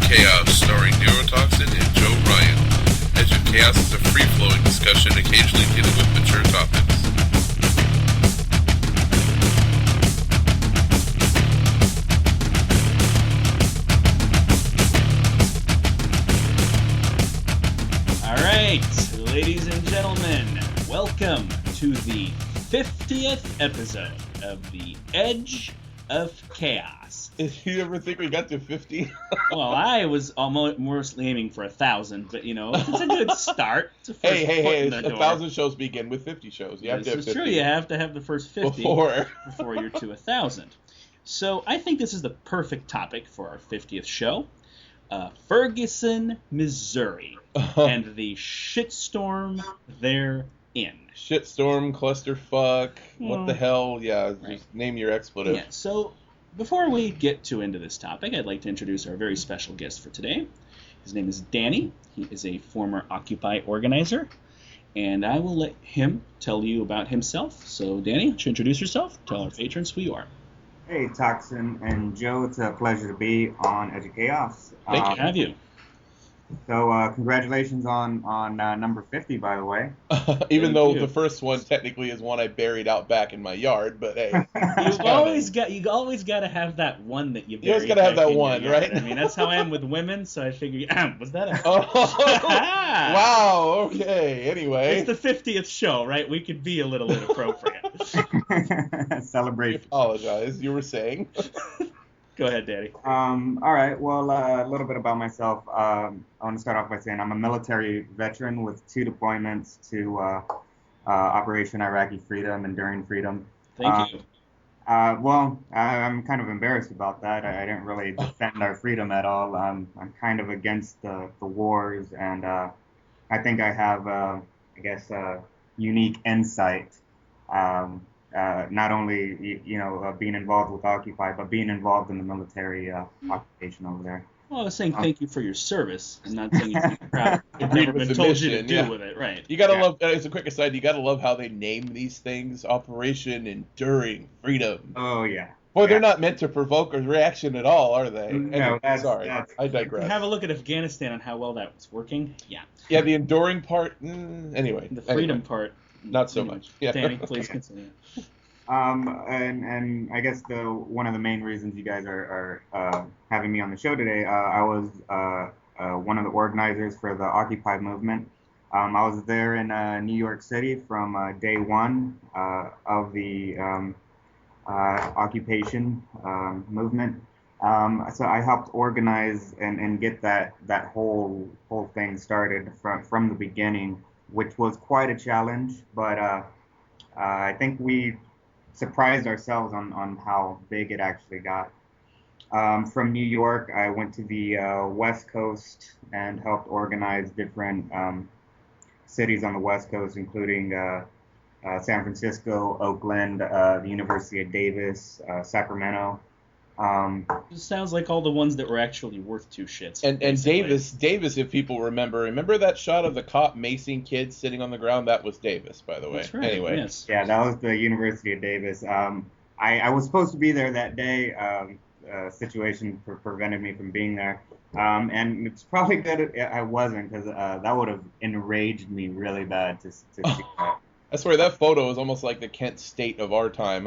Chaos, starring Neurotoxin and Joe Ryan. Edge of Chaos is a free-flowing discussion occasionally dealing with mature topics. All right, ladies and gentlemen, welcome to the 50th episode of the Edge of Chaos. Did you ever think we got to 50? Well, I was almost aiming for 1,000, but it's a good start. It's a first foot Hey, in the door. 1,000 shows begin with 50 shows. You have to have This 50. is true. You have to have the first 50 before you're to 1,000. So I think this is the perfect topic for our 50th show. Ferguson, Missouri, and the shitstorm therein. Shitstorm, clusterfuck, what the hell? Yeah, Right. just name your expletive. Yeah, so before we get into this topic, I'd like to introduce our very special guest for today. His name is Danny. He is a former Occupy organizer, and I will let him tell you about himself. So, Danny, why don't you introduce yourself? Tell our patrons who you are. Hey, Toxin and Joe, it's a pleasure to be on Edge of Chaos. Thank you. Have you? So, congratulations on number 50, by the way. Even though you. the first one technically is one I buried out back in my yard, but hey. You always got to have that one that you. You always gotta have that one, right? I mean, that's how I am with women. So I figure, was that a? Oh, wow. Okay. Anyway. It's the 50th show, right? We could be a little inappropriate. I Celebration. apologize. You were saying. Go ahead, Danny. All right, well, a little bit about myself. I want to start off by saying I'm a military veteran with 2 deployments to Operation Iraqi Freedom, Enduring Freedom. Thank you. Well, I'm kind of embarrassed about that. I didn't really defend our freedom at all. I'm kind of against the wars, and I think I have, unique insight. Not only being involved with Occupy, but being involved in the military occupation over there. Well, I was saying thank you for your service. I'm not saying you should be proud. I've Agreed never with been the told you to mission, do yeah. with it, right? You gotta Yeah. love, as a quick aside, you gotta love how they name these things. Operation Enduring Freedom. Oh yeah. Boy, they're Yeah. not meant to provoke a reaction at all, are they? No, Anyway, that's- sorry, that's- I digress. Have a look at Afghanistan and how well that was working. Yeah. Yeah, the enduring part, anyway. The freedom anyway. part. Not so much. Yeah. Danny, please continue. And I guess one of the main reasons you guys are having me on the show today, I was one of the organizers for the Occupy movement. I was there in New York City from day one of the occupation movement. So I helped organize and get that whole thing started from the beginning, which was quite a challenge, but I think we surprised ourselves on how big it actually got. From New York, I went to the West Coast and helped organize different cities on the West Coast, including San Francisco, Oakland, the University of Davis, Sacramento. It sounds like all the ones that were actually worth 2 shits. And basically. Davis, if people remember that shot of the cop macing kids sitting on the ground? That was Davis, by the way. That's right. Anyway. Yes. Yeah, that was the University of Davis. I was supposed to be there that day. Situation prevented me from being there. And it's probably good I wasn't, because that would have enraged me really bad to see that. I swear, that photo is almost like the Kent State of our time.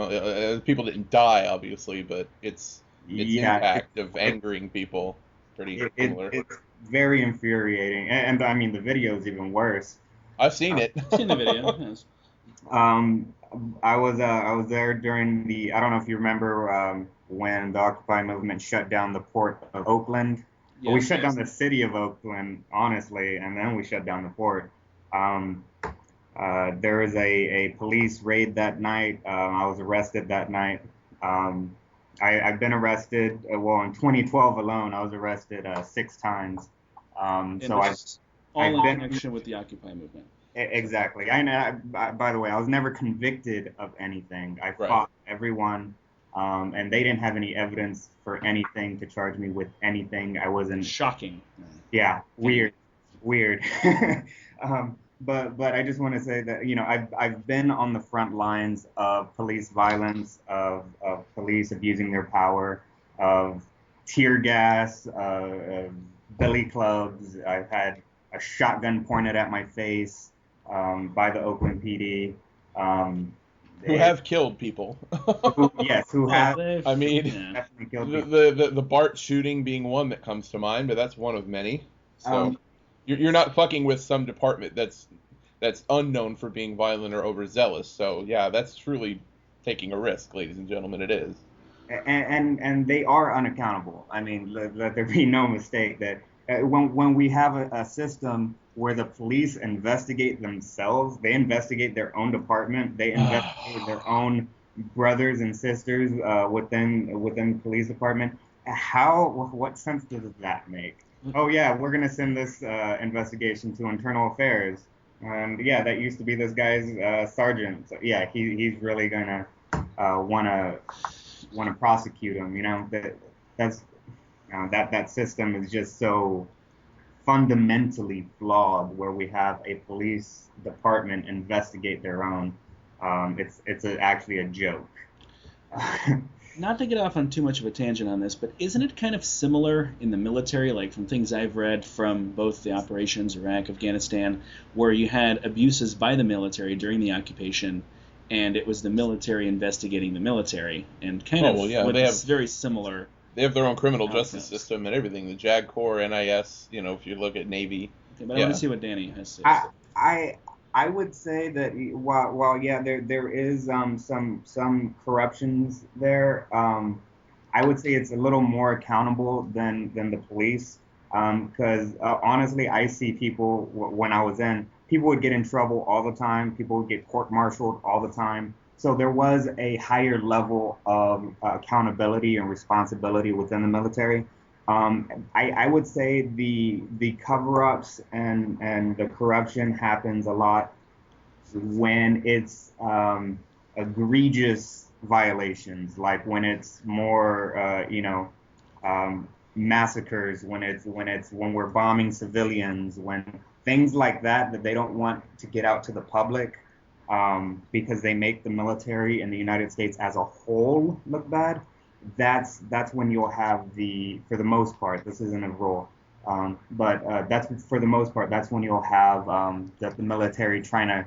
People didn't die, obviously, but its impact of angering people pretty similar. It's very infuriating. And I mean, the video is even worse. I've seen it. I've seen the video. Yes. I was there during I don't know if you remember when the Occupy movement shut down the port of Oakland. Yes, We shut yes. down the city of Oakland, honestly, and then we shut down the port. There was a police raid that night. I was arrested that night. I've been arrested. Well, in 2012 alone, I was arrested 6 times. And So this is all I've in been- connection with the Occupy movement. Exactly. By the way, I was never convicted of anything. I Right. fought everyone, and they didn't have any evidence for anything to charge me with anything. I wasn't. Shocking. Yeah, weird. But I just want to say that I've been on the front lines of police violence, of police abusing their power, of tear gas, billy clubs. I've had a shotgun pointed at my face by the Oakland PD. Um, Who have killed people. who have I mean, definitely killed people. the Bart shooting being one that comes to mind, but that's one of many. So Um, you're not fucking with some department that's unknown for being violent or overzealous. So yeah, that's truly taking a risk, ladies and gentlemen. It is. and they are unaccountable. I mean, let there be no mistake that when we have a system where the police investigate themselves, they investigate their own department, they investigate their own brothers and sisters within the police department. What sense does that make? Oh yeah, we're gonna send this investigation to internal affairs, and yeah, that used to be this guy's sergeant. So yeah, he's really gonna wanna prosecute him. That's that system is just so fundamentally flawed, where we have a police department investigate their own. It's actually a joke. Not to get off on too much of a tangent on this, but isn't it kind of similar in the military, like from things I've read from both the operations, Iraq, Afghanistan, where you had abuses by the military during the occupation, and it was the military investigating the military, and kind of very similar. They have their own criminal justice system and everything. The JAG Corps, NIS. If you look at Navy. Okay, but I want to see what Danny has to say. I would say that while yeah, there is some corruptions there. I would say it's a little more accountable than the police. Because honestly, I see people when I was in, people would get in trouble all the time. People would get court-martialed all the time. So there was a higher level of accountability and responsibility within the military. I would say the cover-ups and the corruption happens a lot when it's egregious violations, like when it's more massacres, when we're bombing civilians, when things like that they don't want to get out to the public, because they make the military and the United States as a whole look bad. That's when you'll have for the most part, this isn't a rule, but that's for the most part, that's when you'll have the military trying to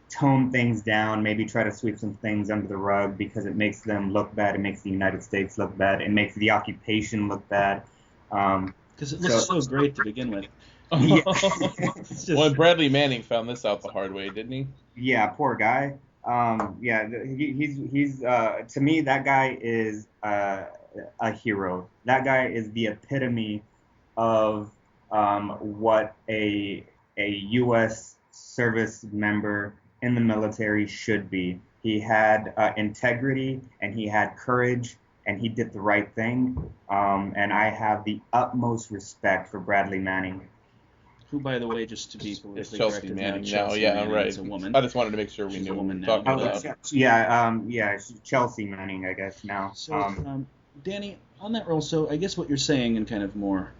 tone things down, maybe try to sweep some things under the rug because it makes them look bad, it makes the United States look bad, it makes the occupation look bad. Because it looks so great to begin with. Yeah. Well, Bradley Manning found this out the hard way, didn't he? Yeah, poor guy. Yeah, he's to me, that guy is a hero. That guy is the epitome of what a U.S. service member in the military should be. He had integrity and he had courage and he did the right thing. And I have the utmost respect for Bradley Manning. Who, by the way, just to be politically Chelsea correct, Manning is not Chelsea now. Manning, Right. it's a woman. I just wanted to make sure we She's knew a woman what we now. were talking about. Yeah, Chelsea Manning, I guess now. So, Danny, on that role, so I guess what you're saying in kind of more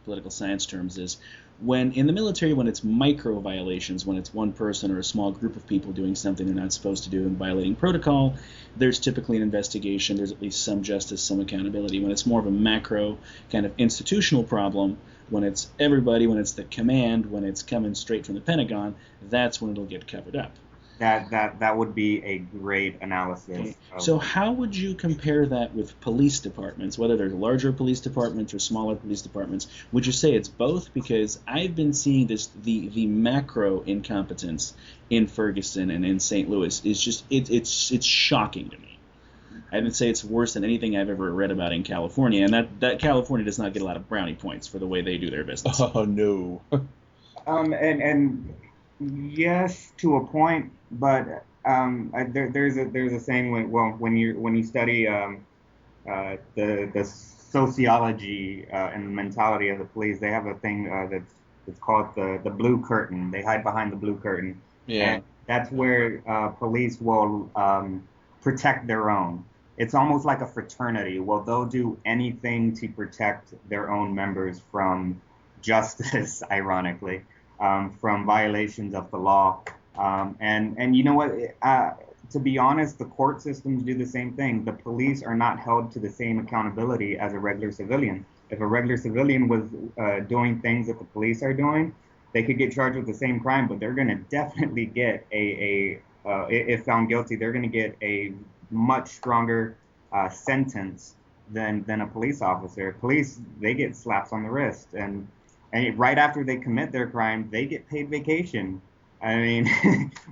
political science terms is when in the military, when it's micro violations, when it's one person or a small group of people doing something they're not supposed to do and violating protocol, there's typically an investigation, there's at least some justice, some accountability. When it's more of a macro kind of institutional problem, when it's everybody, when it's the command, when it's coming straight from the Pentagon, that's when it'll get covered up. That would be a great analysis. Okay. So how would you compare that with police departments, whether they're larger police departments or smaller police departments? Would you say it's both? Because I've been seeing the macro incompetence in Ferguson and in St. Louis is just it's shocking to me. I would say it's worse than anything I've ever read about in California, and that California does not get a lot of brownie points for the way they do their business. Oh no. And yes, to a point, but there's a saying when you study the sociology and the mentality of the police, they have a thing that's called the blue curtain. They hide behind the blue curtain. Yeah. And that's where police will protect their own. It's almost like a fraternity. Well, they'll do anything to protect their own members from justice, ironically, from violations of the law. And you know what? to be honest, the court systems do the same thing. The police are not held to the same accountability as a regular civilian. If a regular civilian was doing things that the police are doing, they could get charged with the same crime, but they're going to definitely get if found guilty, they're going to get a much stronger sentence than a police officer. Police, they get slaps on the wrist, and right after they commit their crime, they get paid vacation. I mean,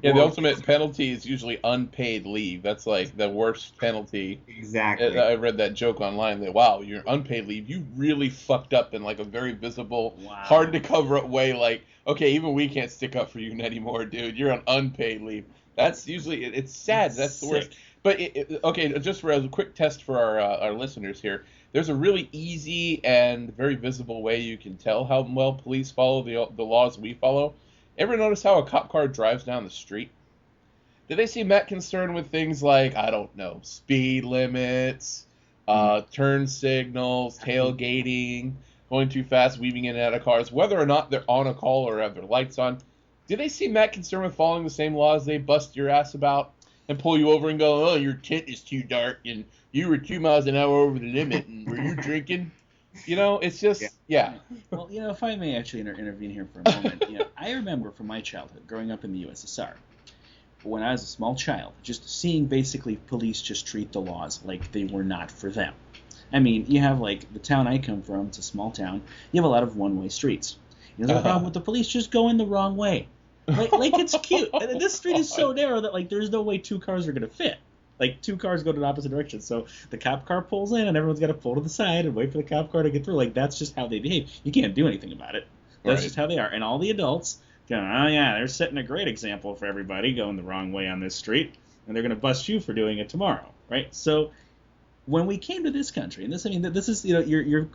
yeah, the ultimate penalty is usually unpaid leave. That's like the worst penalty. Exactly. I read that joke online that, wow, you're unpaid leave. You really fucked up in like a very visible, hard to cover up way. Like, okay, even we can't stick up for you anymore, dude. You're on unpaid leave. That's usually, it's sad. That's the worst. But, okay, just for a quick test for our listeners here, there's a really easy and very visible way you can tell how well police follow the laws we follow. Ever notice how a cop car drives down the street? Do they seem that concerned with things like, I don't know, speed limits, turn signals, tailgating, going too fast, weaving in and out of cars, whether or not they're on a call or have their lights on? Do they seem that concerned with following the same laws they bust your ass about and pull you over and go, oh, your tint is too dark and you were 2 miles an hour over the limit and were you drinking? You know, it's just, yeah. Well, if I may actually intervene here for a moment, I remember from my childhood, growing up in the USSR, when I was a small child, just seeing basically police just treat the laws like they were not for them. I mean, you have like the town I come from, it's a small town, you have a lot of one-way streets. The problem with the police just going the wrong way. Like it's cute. And this street is so narrow that like there's no way 2 cars are going to fit. Like 2 cars go to the opposite direction. So the cop car pulls in and everyone's got to pull to the side and wait for the cop car to get through. Like that's just how they behave. You can't do anything about it. That's just how they are. And all the adults going, oh yeah, they're setting a great example for everybody going the wrong way on this street. And they're going to bust you for doing it tomorrow. Right? So when we came to this country, and this is, when you're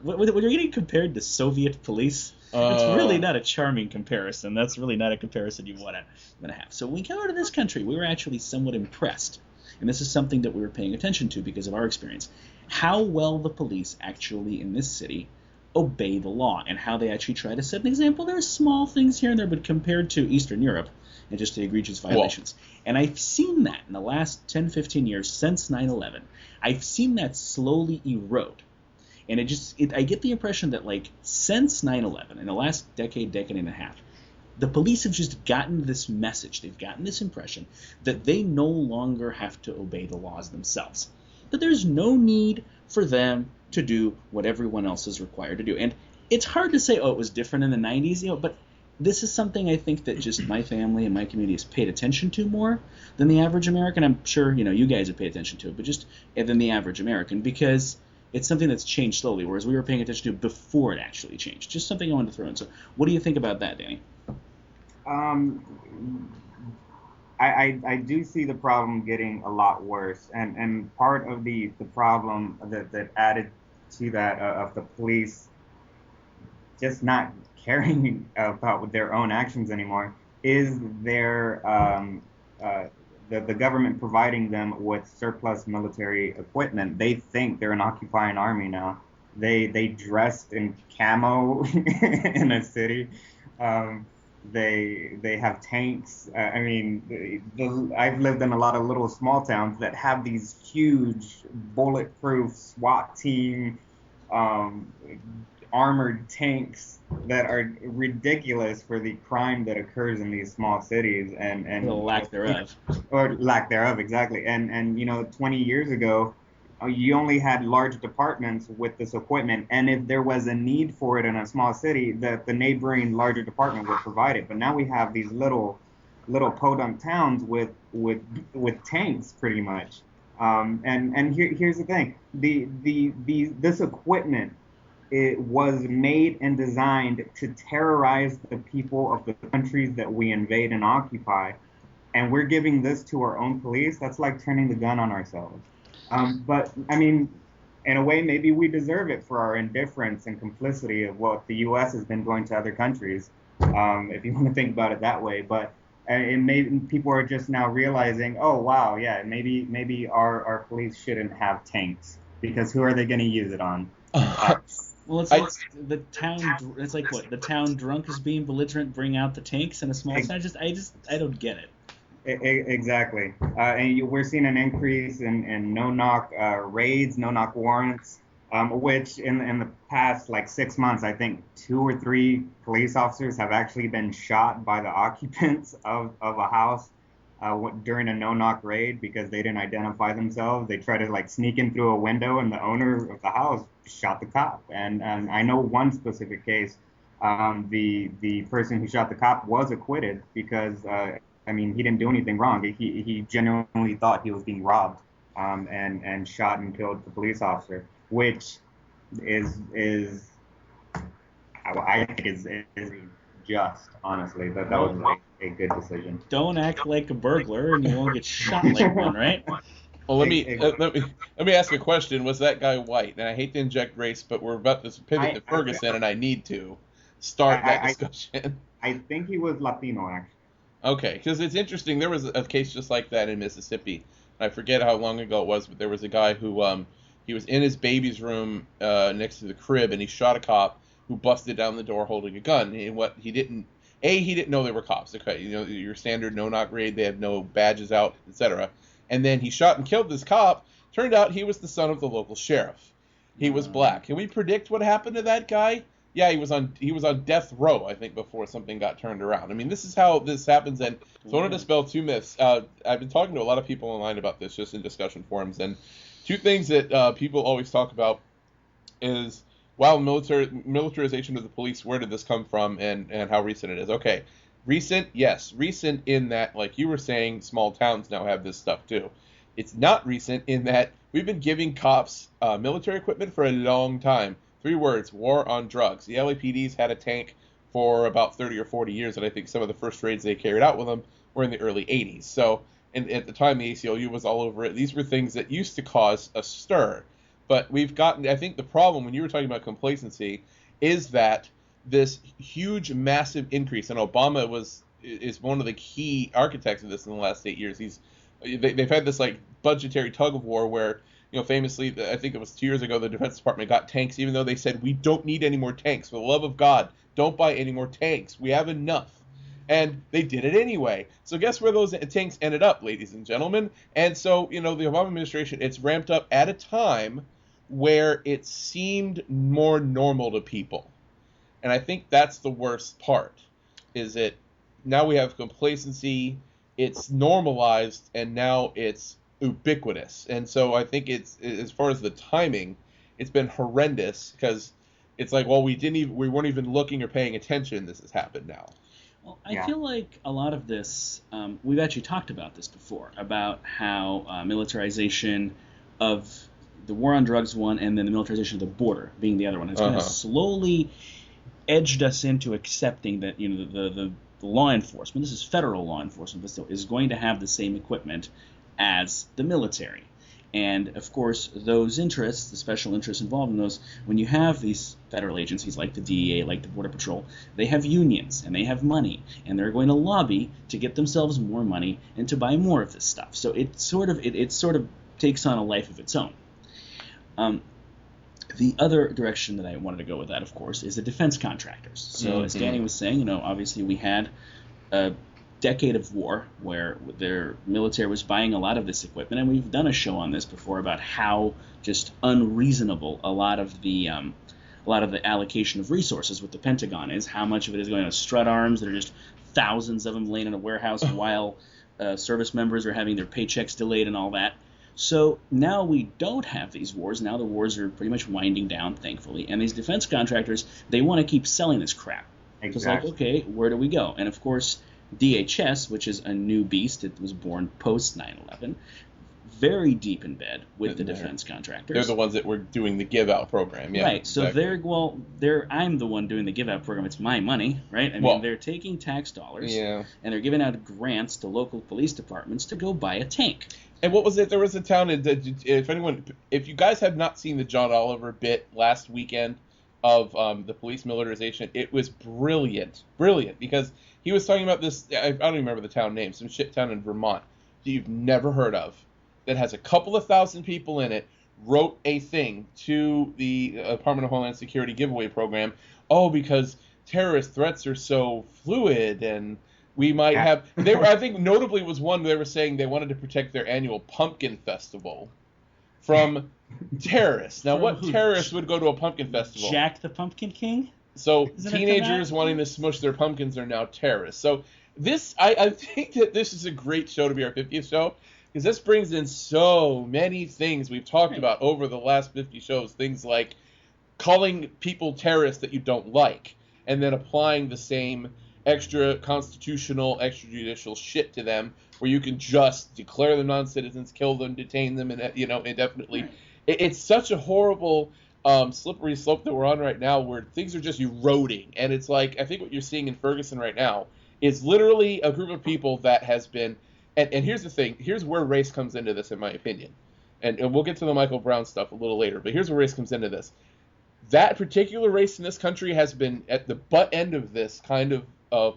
getting compared to Soviet police, it's really not a charming comparison. That's really not a comparison you want to have. So when we came over to this country, we were actually somewhat impressed. And this is something that we were paying attention to because of our experience. How well the police actually in this city obey the law and how they actually try to set an example. There are small things here and there, but compared to Eastern Europe and just the egregious violations. Whoa. And I've seen that in the last 10, 15 years since 9/11. I've seen that slowly erode. And I get the impression that like since 9/11, in the last decade and a half, the police have just gotten this message, they've gotten this impression that they no longer have to obey the laws themselves. That there's no need for them to do what everyone else is required to do. And it's hard to say, it was different in the 90s, but this is something I think that just my family and my community has paid attention to more than the average American. I'm sure, you guys have paid attention to it, but just than the average American, because it's something that's changed slowly, whereas we were paying attention to it before it actually changed. Just something I wanted to throw in. So what do you think about that, Danny? I do see the problem getting a lot worse, and part of the problem that added to that of the police just not caring about their own actions anymore is their the government providing them with surplus military equipment. They think they're an occupying army now. They dressed in camo in a city. They have tanks. I've lived in a lot of little small towns that have these huge bulletproof SWAT team armored tanks that are ridiculous for the crime that occurs in these small cities and the lack thereof. Or lack thereof, exactly. And 20 years ago, you only had large departments with this equipment, and if there was a need for it in a small city, the neighboring larger department would provide it. But now we have these little podunk towns with tanks, pretty much. And here's the thing: this equipment, it was made and designed to terrorize the people of the countries that we invade and occupy, and we're giving this to our own police. That's like turning the gun on ourselves. But I mean, in a way, maybe we deserve it for our indifference and complicity of what the U.S. has been doing to other countries, if you want to think about it that way. But people are just now realizing, oh wow, yeah, maybe our police shouldn't have tanks, because who are they going to use it on? Well, it's like the town. It's like what the town drunk is being belligerent, bring out the tanks in a small town. I don't get it. Exactly. We're seeing an increase in no-knock raids, no-knock warrants, which in the past like 6 months, I think 2 or 3 police officers have actually been shot by the occupants of a house during a no-knock raid because they didn't identify themselves. They tried to like sneak in through a window, and the owner of the house shot the cop. And I know one specific case. The person who shot the cop was acquitted because I mean, he didn't do anything wrong. He genuinely thought he was being robbed, and shot and killed the police officer, which is I think is just, honestly. That was a good decision. Don't act like a burglar, and you won't get shot like one, right? Well, let me ask a question. Was that guy white? And I hate to inject race, but we're about to pivot to Ferguson, and I need to start that discussion. I think he was Latino, actually. Okay, because it's interesting. There was a case just like that in Mississippi. I forget how long ago it was, but there was a guy who he was in his baby's room next to the crib, and he shot a cop who busted down the door holding a gun. And what he didn't know they were cops. Okay, you know, your standard no-knock raid, they have no badges out, etc. And then he shot and killed this cop. Turned out he was the son of the local sheriff. He was black. Can we predict what happened to that guy? Yeah, he was on death row, I think, before something got turned around. I mean, this is how this happens, and so I want to dispel 2 myths. I've been talking to a lot of people online about this, just in discussion forums, and 2 things that people always talk about is, wow, militarization of the police, where did this come from, and how recent it is. Okay, recent, yes, recent in that, like you were saying, small towns now have this stuff too. It's not recent in that we've been giving cops military equipment for a long time. 3 words: war on drugs. The LAPD's had a tank for about 30 or 40 years, and I think some of the first raids they carried out with them were in the early 80s. So, and at the time, the ACLU was all over it. These were things that used to cause a stir. But we've gotten, I think the problem, when you were talking about complacency, is that this huge, massive increase, and Obama is one of the key architects of this in the last 8 years. They've had this like budgetary tug of war where, you know, famously, I think it was 2 years ago, the Defense Department got tanks, even though they said, we don't need any more tanks. For the love of God, don't buy any more tanks. We have enough. And they did it anyway. So guess where those tanks ended up, ladies and gentlemen? And so, you know, the Obama administration, it's ramped up at a time where it seemed more normal to people. And I think that's the worst part, is that now we have complacency, it's normalized, and now it's ubiquitous. And so I think it's, as far as the timing, it's been horrendous, because it's like, well, we weren't even looking or paying attention. This has happened now. Well, I feel like a lot of this, we've actually talked about this before, about how militarization of the war on drugs one, and then the militarization of the border being the other one, has kind of slowly edged us into accepting that, you know, the law enforcement, this is federal law enforcement, but still, is going to have the same equipment as the military. And, of course, those interests, the special interests involved in those, when you have these federal agencies like the DEA, like the Border Patrol, they have unions, and they have money, and they're going to lobby to get themselves more money and to buy more of this stuff. So it sort of takes on a life of its own. The other direction that I wanted to go with that, of course, is the defense contractors. So as Danny was saying, you know, obviously we had a decade of war where their military was buying a lot of this equipment, and we've done a show on this before about how just unreasonable a lot of the allocation of resources with the Pentagon is. How much of it is going to strut arms that are just thousands of them laying in a warehouse while service members are having their paychecks delayed and all that. So now we don't have these wars. Now the wars are pretty much winding down, thankfully. And these defense contractors, they want to keep selling this crap. Exactly. It's like, okay, where do we go? And of course, DHS, which is a new beast, it was born post 9/11, very deep in bed with the defense contractors. They're the ones that were doing the give out program, yeah. Right. So exactly. I'm the one doing the give out program. It's my money, right? I mean, they're taking tax dollars, and they're giving out grants to local police departments to go buy a tank. And what was it? There was a town if you guys have not seen the John Oliver bit last weekend of the police militarization, it was brilliant, because he was talking about this. I don't even remember the town name, some shit town in Vermont that you've never heard of, that has a couple of thousand people in it, wrote a thing to the Department of Homeland Security giveaway program. Oh, because terrorist threats are so fluid, and We might have. I think notably was one they were saying they wanted to protect their annual pumpkin festival from terrorists. Now, what terrorist would go to a pumpkin festival? Jack the Pumpkin King? So teenagers wanting to smush their pumpkins are now terrorists. So I think that this is a great show to be our 50th show, because this brings in so many things we've talked about over the last 50 shows. Things like calling people terrorists that you don't like, and then applying the same extra constitutional, extrajudicial shit to them, where you can just declare them non-citizens, kill them, detain them, and indefinitely. Right. It's such a horrible slippery slope that we're on right now, where things are just eroding. And it's like, I think what you're seeing in Ferguson right now is literally a group of people that has been, and here's the thing, here's where race comes into this, in my opinion. And we'll get to the Michael Brown stuff a little later, but here's where race comes into this. That particular race in this country has been at the butt end of this kind of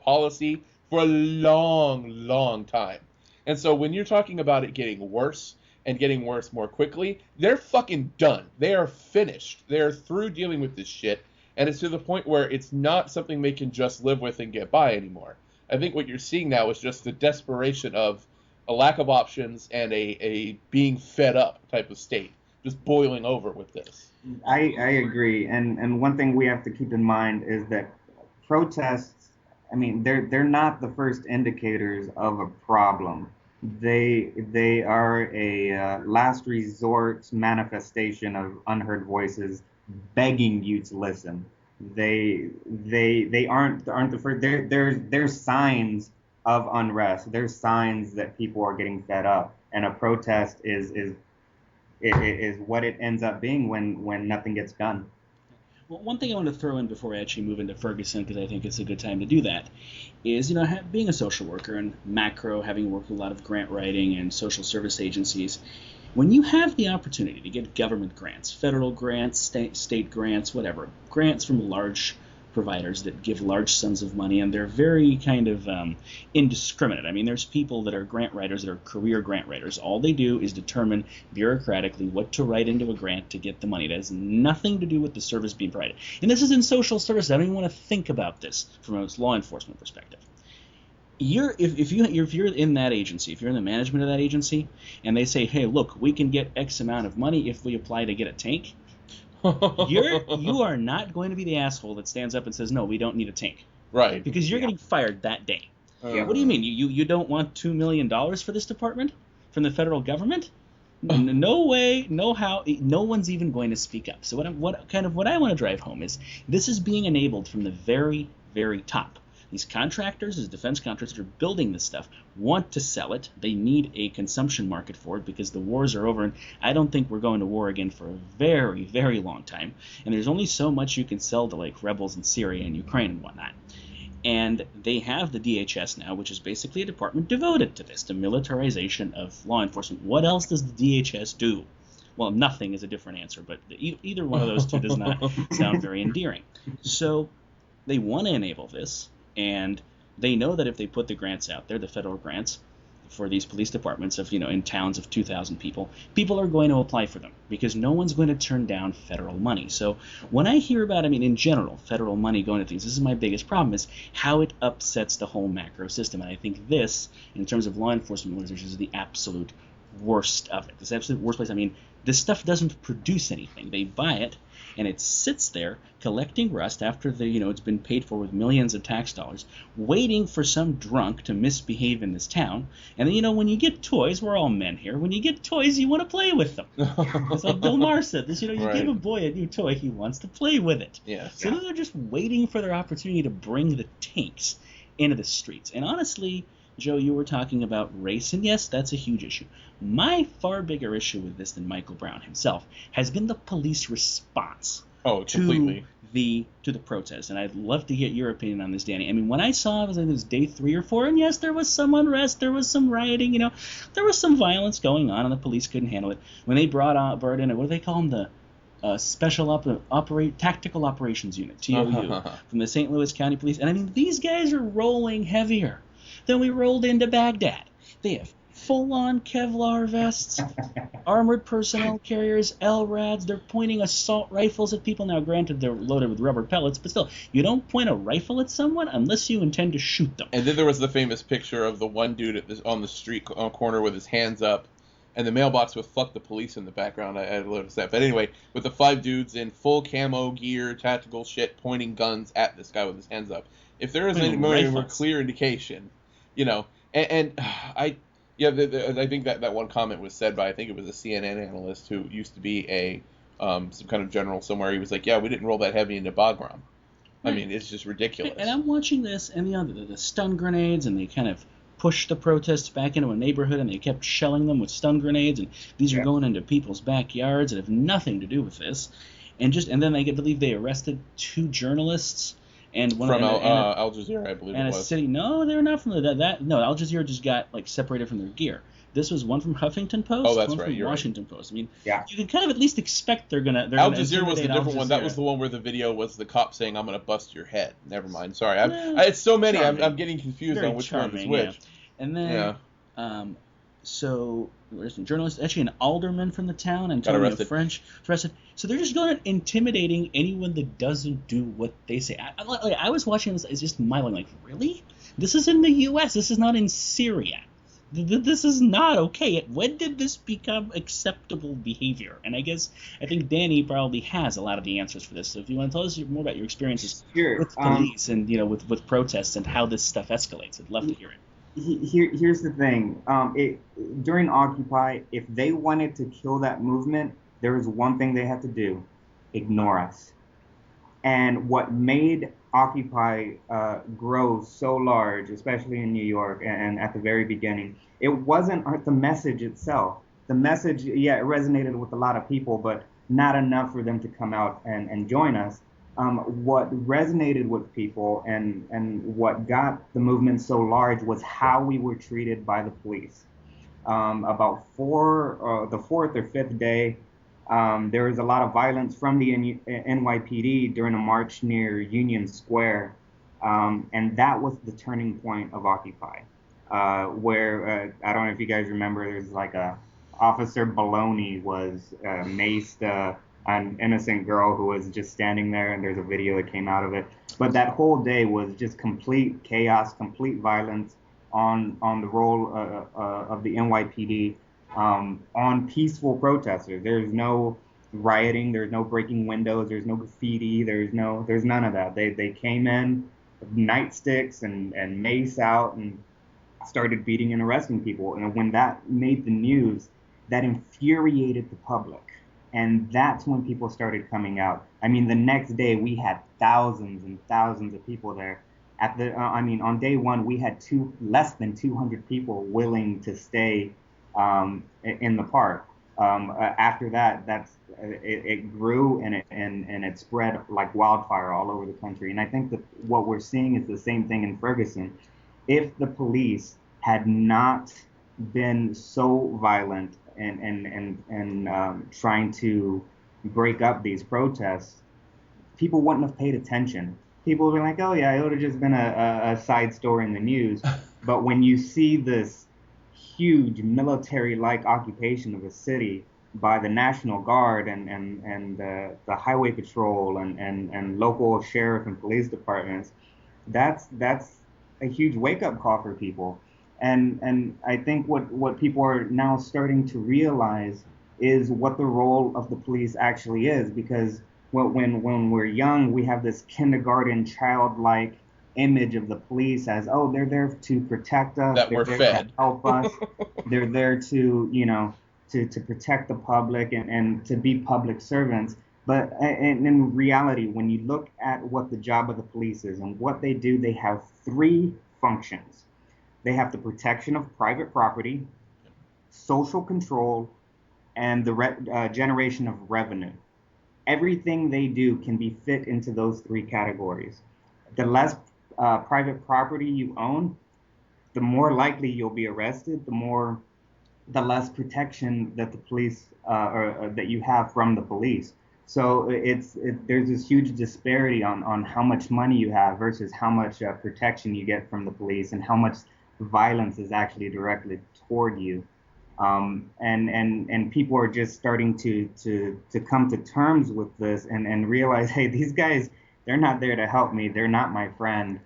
policy for a long, long time. And so when you're talking about it getting worse and getting worse more quickly, they're fucking done. They are finished. They're through dealing with this shit, and it's to the point where it's not something they can just live with and get by anymore. I think what you're seeing now is just the desperation of a lack of options and a being fed up type of state, just boiling over with this. I agree, and one thing we have to keep in mind is that protests, I mean, they're not the first indicators of a problem. They are a last resort manifestation of unheard voices begging you to listen. They aren't the first. They're signs of unrest. They're signs that people are getting fed up, and a protest is what it ends up being when nothing gets done. Well, one thing I want to throw in before I actually move into Ferguson, because I think it's a good time to do that, is, being a social worker and macro, having worked with a lot of grant writing and social service agencies, when you have the opportunity to get government grants, federal grants, state grants, whatever, grants from large providers that give large sums of money, and they're very kind of indiscriminate. I mean, there's people that are grant writers that are career grant writers. All they do is determine bureaucratically what to write into a grant to get the money. That has nothing to do with the service being provided. And this is in social services. I don't even want to think about this from a law enforcement perspective. If you're in that agency, if you're in the management of that agency, and they say, hey, look, we can get X amount of money if we apply to get a tank, you are not going to be the asshole that stands up and says, no, we don't need a tank. Right. Because you're getting fired that day. What do you mean? You don't want $2 million for this department from the federal government? No way, no how. No one's even going to speak up. So what I want to drive home is this is being enabled from the very, very top. These contractors, these defense contractors that are building this stuff, want to sell it. They need a consumption market for it because the wars are over, and I don't think we're going to war again for a very, very long time. And there's only so much you can sell to like rebels in Syria and Ukraine and whatnot. And they have the DHS now, which is basically a department devoted to this, to militarization of law enforcement. What else does the DHS do? Well, nothing is a different answer, but either one of those two does not sound very endearing. So they want to enable this. And they know that if they put the grants out there, the federal grants for these police departments of, in towns of 2,000 people are going to apply for them because no one's going to turn down federal money. So when I hear about, in general, federal money going to things, this is my biggest problem, is how it upsets the whole macro system. And I think this, in terms of law enforcement organizations, is the absolute worst of it. It's the absolute worst place. This stuff doesn't produce anything. They buy it, and it sits there collecting rust after it's been paid for with millions of tax dollars, waiting for some drunk to misbehave in this town. And then, when you get toys, we're all men here. When you get toys, you want to play with them. It's like Bill Maher said this. You right. Give a boy a new toy, he wants to play with it. Yes. So they're just waiting for their opportunity to bring the tanks into the streets. And honestly, Joe, you were talking about race, and yes, that's a huge issue. My far bigger issue with this than Michael Brown himself has been the police response completely. to the protest. And I'd love to get your opinion on this, Danny. When I saw it was day 3 or 4, and yes, there was some unrest, there was some rioting, there was some violence going on, and the police couldn't handle it. When they brought in, what do they call them, the Special Tactical Operations Unit, TOU, from the St. Louis County Police. And these guys are rolling heavier than we rolled into Baghdad. They have full-on Kevlar vests, armored personnel carriers, LRADs. They're pointing assault rifles at people. Now, granted, they're loaded with rubber pellets, but still, you don't point a rifle at someone unless you intend to shoot them. And then there was the famous picture of the one dude on the street corner with his hands up, and the mailbox with "fuck the police" in the background. I noticed that. But anyway, with the 5 dudes in full camo gear, tactical shit, pointing guns at this guy with his hands up. If there is any more clear indication, you know, I think that one comment was said by, I think it was a CNN analyst who used to be a some kind of general somewhere. He was like, yeah, we didn't roll that heavy into Bagram. I mean, it's just ridiculous. And I'm watching this, and the stun grenades, and they kind of pushed the protests back into a neighborhood, and they kept shelling them with stun grenades, and these are going into people's backyards that have nothing to do with this. And then they get to believe they arrested 2 journalists. And one from Al Jazeera, I believe it was. And a city. No, they're not from that. No, Al Jazeera just got separated from their gear. This was one from Huffington Post. Oh, that's one right. From You're Washington Post. I mean, yeah. You can kind of at least expect they're gonna. Al Jazeera was the different one. That was the one where the video was the cop saying, "I'm gonna bust your head." Never mind. Sorry, it's so many. I'm getting confused on which one is which. Yeah. And then, so there's some journalists, actually an alderman from the town, Antonio French, arrested. So they're just going and intimidating anyone that doesn't do what they say. I was watching this, it's just mind-blowing. Like, really? This is in the U.S. This is not in Syria. This is not okay. When did this become acceptable behavior? And I think Danny probably has a lot of the answers for this. So if you want to tell us more about your experiences with police and with protests and how this stuff escalates, I'd love to hear it. Here's the thing. During Occupy, if they wanted to kill that movement, there was one thing they had to do: ignore us. And what made Occupy grow so large, especially in New York and at the very beginning, it wasn't the message itself. The message, it resonated with a lot of people, but not enough for them to come out and join us. What resonated with people and what got the movement so large was how we were treated by the police. About the 4th or 5th day, there was a lot of violence from the NYPD during a march near Union Square, and that was the turning point of Occupy, where I don't know if you guys remember, there's like Officer Baloney was maced an innocent girl who was just standing there, and there's a video that came out of it. But that whole day was just complete chaos, complete violence on the role of the NYPD on peaceful protesters. There's no rioting, there's no breaking windows, there's no graffiti, there's none of that. They came in with nightsticks and mace out and started beating and arresting people. And when that made the news, that infuriated the public. And that's when people started coming out. I mean, the next day we had thousands and thousands of people there. On day one, we had less than 200 people willing to stay in the park. After that, it grew and it spread like wildfire all over the country. And I think that what we're seeing is the same thing in Ferguson. If the police had not been so violent and trying to break up these protests, people wouldn't have paid attention. People would be like, oh yeah, it would have just been a side story in the news. But when you see this huge military-like occupation of a city by the National Guard and the Highway Patrol and local sheriff and police departments, that's a huge wake-up call for people. And I think what people are now starting to realize is what the role of the police actually is, because when we're young, we have this kindergarten childlike image of the police as, oh, they're there to protect us, that they're we're there fed, to help us, they're there to to protect the public and to be public servants. But in reality, when you look at what the job of the police is and what they do, they have 3 functions. They have the protection of private property, social control, and the generation of revenue. Everything they do can be fit into those 3 categories. The less private property you own, the more likely you'll be arrested, the less protection that the police or that you have from the police. So there's this huge disparity on how much money you have versus how much protection you get from the police and how much violence is actually directed toward you. And people are just starting to come to terms with this and realize, hey, these guys, they're not there to help me. They're not my friend.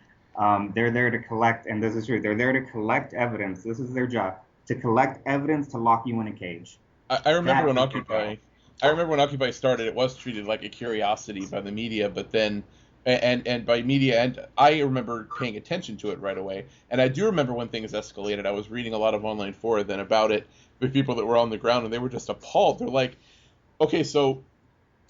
They're there to collect, and this is true. They're there to collect evidence. This is their job, to collect evidence to lock you in a cage. I remember when That's their Occupy. job. I remember when Occupy started, it was treated like a curiosity by the media, but then, and by media, and I remember paying attention to it right away. And I do remember when things escalated. I was reading a lot of online fora then about it with people that were on the ground, and they were just appalled. They're like, okay, so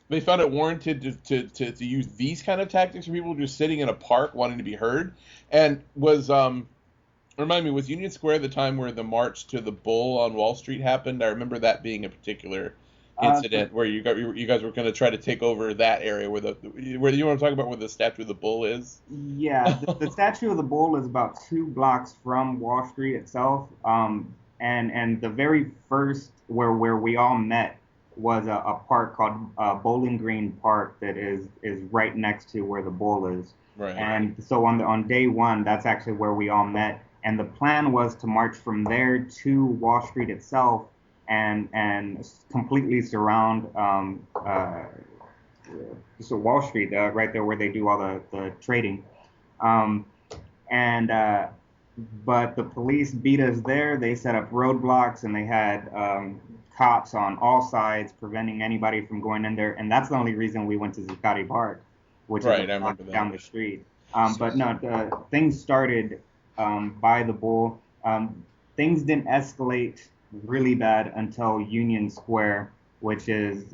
they found it warranted to use these kind of tactics for people just sitting in a park wanting to be heard. And remind me, was Union Square the time where the march to the Bull on Wall Street happened? I remember that being a particular incident where you guys were going to try to take over that area where where you want to talk about where the statue of the Bull is? Yeah, the statue of the Bull is about 2 blocks from Wall Street itself. And the very first where we all met was a park called Bowling Green Park that is right next to where the Bull is. Right. And so on day one, that's actually where we all met. And the plan was to march from there to Wall Street itself and completely surround so Wall Street, right there where they do all the trading. But the police beat us there. They set up roadblocks, and they had cops on all sides preventing anybody from going in there. And that's the only reason we went to Zuccotti Park, which Right, is I remember down that. the street. But no, things started by the Bull. Things didn't escalate really bad until Union Square, which is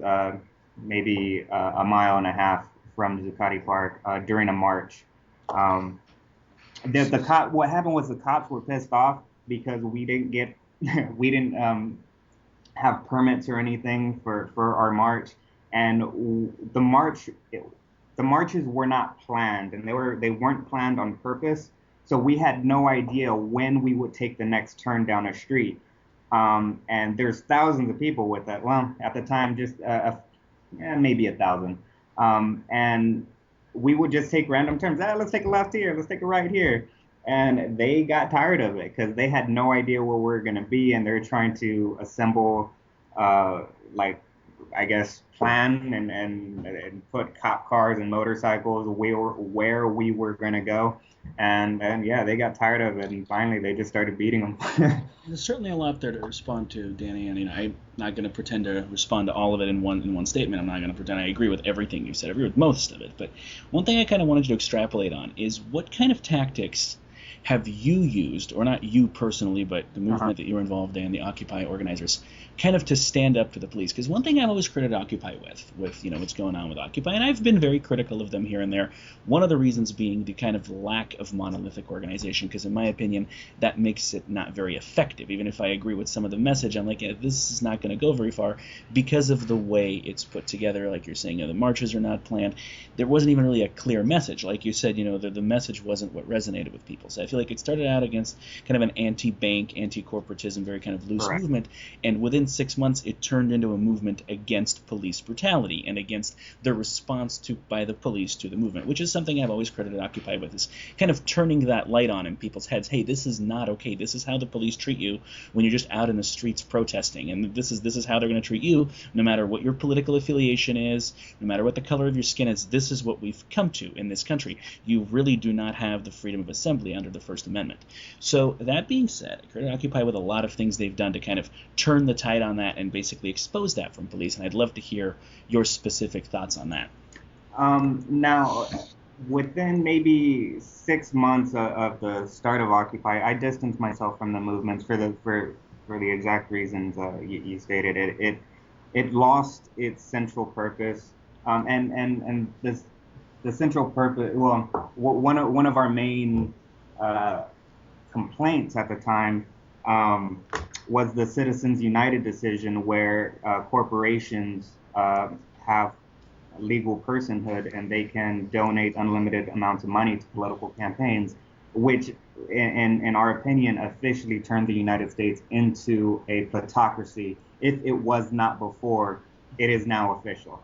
maybe a mile and a half from Zuccotti Park during a march. What happened was the cops were pissed off because we didn't have permits or anything for our march, and the marches were not planned, and they weren't planned on purpose. So we had no idea when we would take the next turn down a street. And there's thousands of people with that. Well, at the time, just maybe 1,000. And we would just take random turns. Let's take a left here. Let's take a right here. And they got tired of it because they had no idea where we were going to be. And they're trying to assemble, I guess, plan and put cop cars and motorcycles where we were going to go. And yeah, they got tired of it, and finally they just started beating them. There's certainly a lot there to respond to, Danny. And I'm not going to pretend to respond to all of it in one statement. I'm not going to pretend I agree with everything you said. I agree with most of it. But one thing I kind of wanted you to extrapolate on is what kind of tactics have you used, or not you personally, but the movement that you're involved in, the Occupy organizers, kind of to stand up to the police? Because one thing I've always credited Occupy with what's going on with Occupy, and I've been very critical of them here and there, one of the reasons being the kind of lack of monolithic organization, because in my opinion, that makes it not very effective. Even if I agree with some of the message, I'm like, this is not going to go very far because of the way it's put together. Like you're saying, the marches are not planned. There wasn't even really a clear message. Like you said, the message wasn't what resonated with people. So I feel like it started out against kind of an anti-bank, anti-corporatism, very kind of loose movement, and within 6 months it turned into a movement against police brutality and against the response by the police to the movement, which is something I've always credited Occupy with, is kind of turning that light on in people's heads. Hey, this is not okay. This is how the police treat you when you're just out in the streets protesting, and this is how they're going to treat you no matter what your political affiliation is, no matter what the color of your skin is. This is what we've come to in this country. You really do not have the freedom of assembly under the First Amendment. So that being said, I credit Occupy with a lot of things they've done to kind of turn the tide on that and basically expose that from police, and I'd love to hear your specific thoughts on that. Now, within maybe 6 months of the start of Occupy, I distanced myself from the movements for the exact reasons you stated. It lost its central purpose, and the central purpose. Well, one of our main complaints at the time was the Citizens United decision, where corporations have legal personhood and they can donate unlimited amounts of money to political campaigns, which in our opinion officially turned the United States into a plutocracy. If it was not before, it is now official.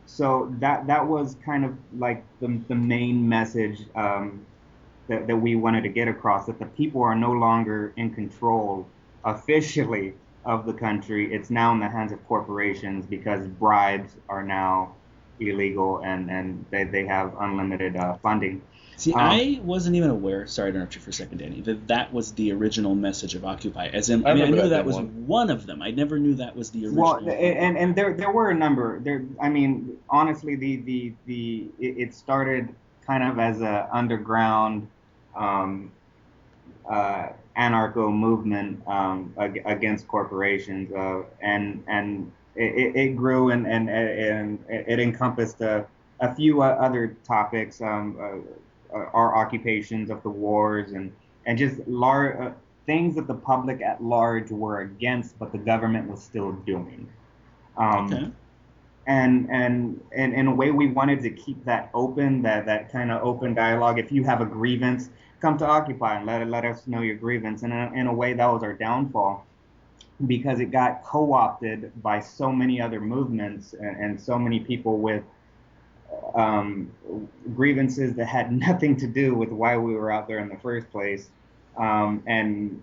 So that was kind of like the main message that we wanted to get across, that the people are no longer in control officially of the country. It's now in the hands of corporations because bribes are now illegal and they have unlimited funding. See, I wasn't even aware, sorry to interrupt you for a second, Danny, that was the original message of Occupy. As in, I knew that was one of them. I never knew that was the original. Well, and there were a number. I mean, honestly, it started kind of as a underground anarcho movement against corporations, and it grew and it encompassed a few other topics. Our occupations of the wars and just things that the public at large were against, but the government was still doing. Okay. And in a way, we wanted to keep that open, that kind of open dialogue. If you have a grievance, come to Occupy and let us know your grievance. And in a way, that was our downfall, because it got co-opted by so many other movements and so many people with grievances that had nothing to do with why we were out there in the first place, and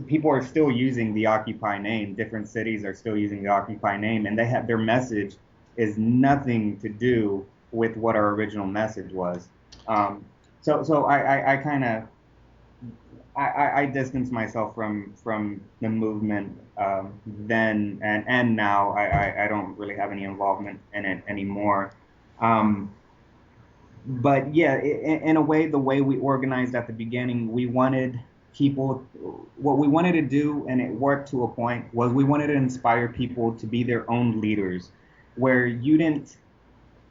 people are still using the Occupy name. Different cities are still using the Occupy name, and their message is nothing to do with what our original message was. So I kind of I distance myself from the movement then and now. I don't really have any involvement in it anymore. But yeah, in a way, the way we organized at the beginning, we wanted people, what we wanted to do, and it worked to a point, was we wanted to inspire people to be their own leaders, where you didn't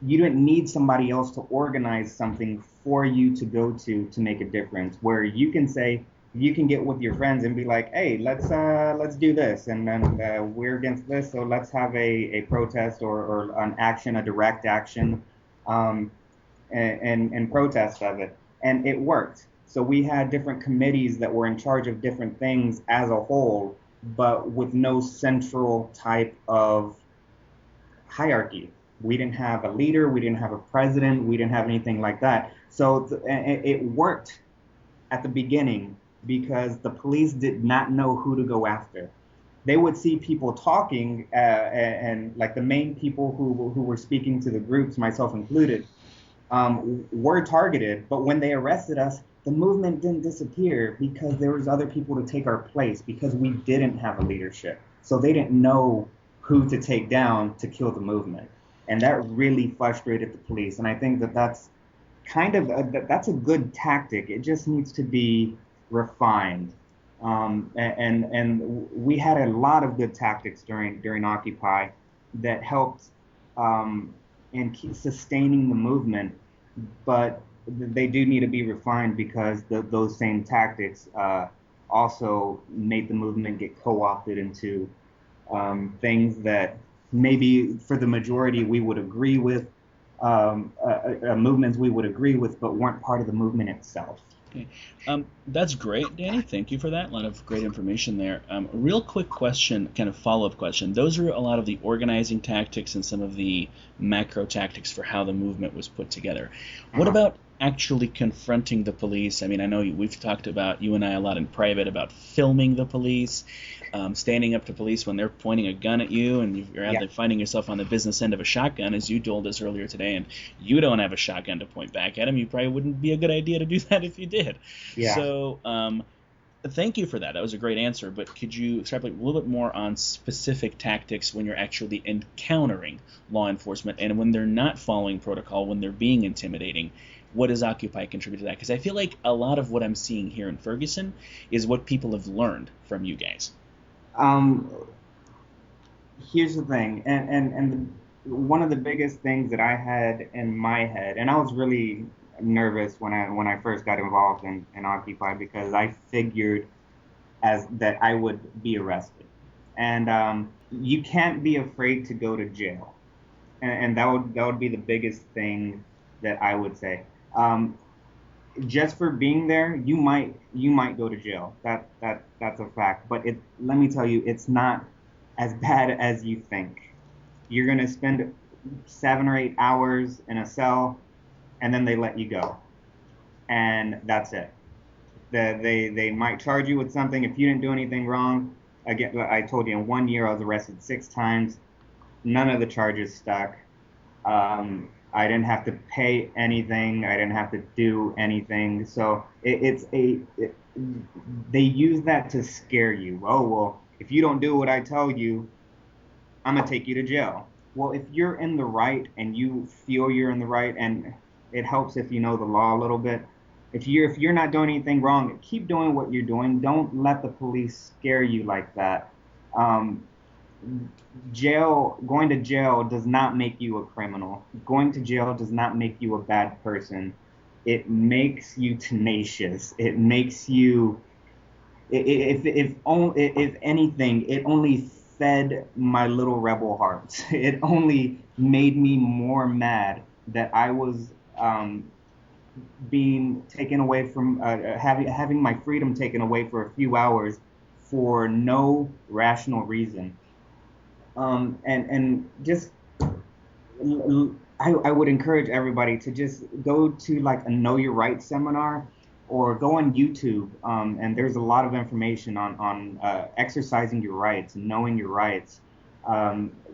need somebody else to organize something for you to go to make a difference, where you can say, you can get with your friends and be like, hey, let's do this, and then we're against this, so let's have a protest or an action, a direct action, and protest of it. And it worked. So we had different committees that were in charge of different things as a whole, but with no central type of hierarchy. We didn't have a leader, we didn't have a president, we didn't have anything like that. So it worked at the beginning, because the police did not know who to go after. They would see people talking, and like the main people who were speaking to the groups, myself included, were targeted. But when they arrested us, the movement didn't disappear, because there was other people to take our place, because we didn't have a leadership. So they didn't know who to take down to kill the movement. And that really frustrated the police. And I think that's kind of that's a good tactic. It just needs to be refined, and we had a lot of good tactics during Occupy that helped in keep sustaining the movement, but they do need to be refined, because those same tactics also made the movement get co-opted into things that maybe for the majority we would agree with, movements we would agree with, but weren't part of the movement itself. Okay. That's great, Danny. Thank you for that. A lot of great information there. Real quick question, kind of follow-up question. Those are a lot of the organizing tactics and some of the macro tactics for how the movement was put together. What about actually confronting the police? I mean, I know we've talked about, you and I, a lot in private about filming the police, standing up to police when they're pointing a gun at you, and you're out there finding yourself on the business end of a shotgun, as you told us earlier today, and you don't have a shotgun to point back at them. You probably wouldn't be a good idea to do that if you did. Yeah. So thank you for that. That was a great answer, but could you extrapolate a little bit more on specific tactics when you're actually encountering law enforcement, and when they're not following protocol, when they're being intimidating? What does Occupy contribute to that? Because I feel like a lot of what I'm seeing here in Ferguson is what people have learned from you guys. Here's the thing, and one of the biggest things that I had in my head, and I was really nervous when I first got involved in Occupy, because I figured as that I would be arrested, and you can't be afraid to go to jail, and that would be the biggest thing that I would say. Just for being there, you might go to jail. That's a fact. But let me tell you, it's not as bad as you think. You're gonna spend 7 or 8 hours in a cell, and then they let you go, and that's it. that they might charge you with something if you didn't do anything wrong. Again, I told you in 1 year I was arrested 6 times. None of the charges stuck. I didn't have to pay anything. I didn't have to do anything. So they use that to scare you. Oh, well, if you don't do what I tell you, I'm gonna take you to jail. Well, if you're in the right and you feel you're in the right, and it helps if you know the law a little bit. If you're not doing anything wrong, keep doing what you're doing. Don't let the police scare you like that. Um, Going to jail does not make you a criminal. Going to jail does not make you a bad person. It makes you tenacious. It makes you, if anything, it only fed my little rebel heart. It only made me more mad that I was being taken away from having my freedom taken away for a few hours for no rational reason. And just I would encourage everybody to just go to like a Know Your Rights seminar or go on YouTube. And there's a lot of information on exercising your rights, knowing your rights.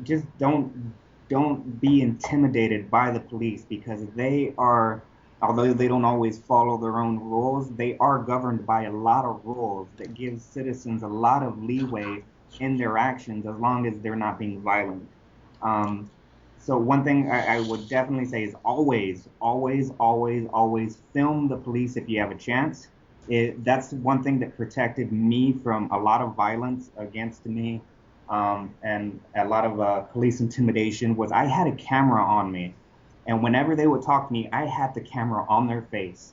Just don't be intimidated by the police, because they are, although they don't always follow their own rules, they are governed by a lot of rules that give citizens a lot of leeway in their actions as long as they're not being violent. So one thing I would definitely say is always, always, always, always film the police if you have a chance. That's one thing that protected me from a lot of violence against me, and a lot of police intimidation was I had a camera on me. And whenever they would talk to me, I had the camera on their face.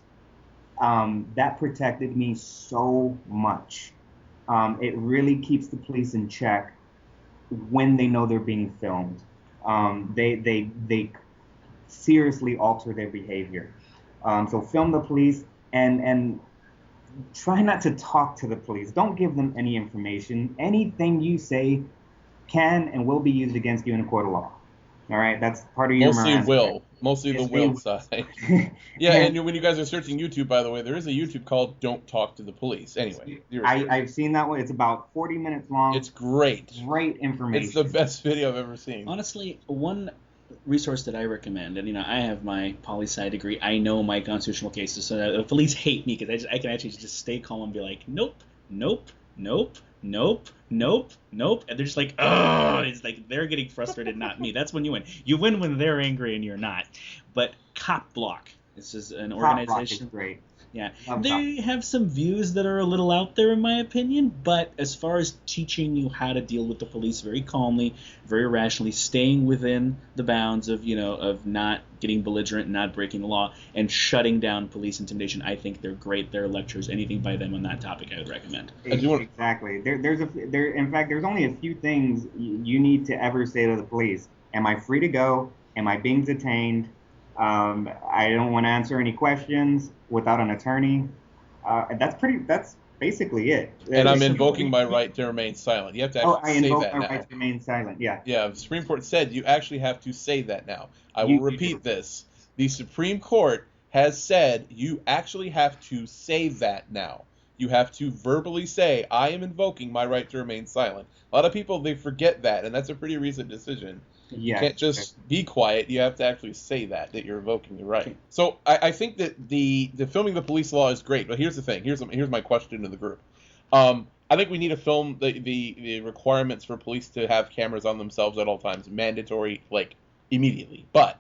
That protected me so much. It really keeps the police in check when they know they're being filmed. They seriously alter their behavior. So film the police and try not to talk to the police. Don't give them any information. Anything you say can and will be used against you in a court of law. All right, that's part of your Mostly the will side. Yeah, and when you guys are searching YouTube, by the way, there is a YouTube called "Don't Talk to the Police." Anyway, I've seen that one. It's about 40 minutes long. It's great. Great information. It's the best video I've ever seen. Honestly, one resource that I recommend, and I have my poli-sci degree. I know my constitutional cases, so the police hate me because I can actually just stay calm and be like, nope, nope, nope, nope, nope, nope, and they're just like, oh, it's like they're getting frustrated, not me. That's when you win. You win when they're angry and you're not. But Cop Block, this is an organization. Cop Block is great. Yeah, they have some views that are a little out there in my opinion, but as far as teaching you how to deal with the police very calmly, very rationally, staying within the bounds of, of not getting belligerent and not breaking the law, and shutting down police intimidation, I think they're great. Their lectures, anything by them on that topic, I would recommend. Exactly. In fact, there's only a few things you need to ever say to the police. Am I free to go? Am I being detained? I don't want to answer any questions without an attorney. That's basically it. And I'm invoking my right to remain silent. You have to actually say that now. I invoke my right to remain silent, yeah. Yeah, the Supreme Court said you actually have to say that now. I will repeat this. The Supreme Court has said you actually have to say that now. You have to verbally say, I am invoking my right to remain silent. A lot of people, they forget that, and that's a pretty recent decision. You can't just be quiet. You have to actually say that you're invoking your right. So I think that the filming the police law is great. But here's the thing. Here's my question to the group. I think we need to film the requirements for police to have cameras on themselves at all times, mandatory, like, immediately. But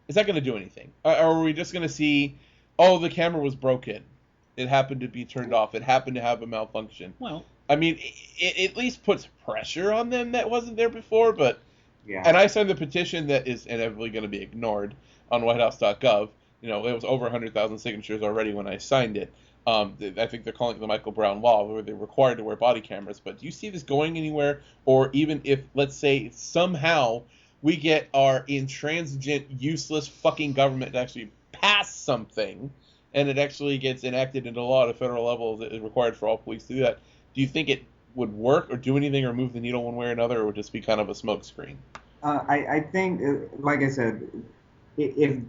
is that going to do anything? Or are we just going to see, oh, the camera was broken. It happened to be turned off. It happened to have a malfunction. Well, I mean, it at least puts pressure on them that wasn't there before, but... Yeah. And I signed the petition that is inevitably going to be ignored on whitehouse.gov. It was over 100,000 signatures already when I signed it. I think they're calling it the Michael Brown Law, where they're required to wear body cameras. But do you see this going anywhere? Or even if, let's say, somehow we get our intransigent, useless fucking government to actually pass something, and it actually gets enacted into law at a federal level that is required for all police to do that, do you think it would work or do anything or move the needle one way or another, or would just be kind of a smokescreen? I think, like I said, if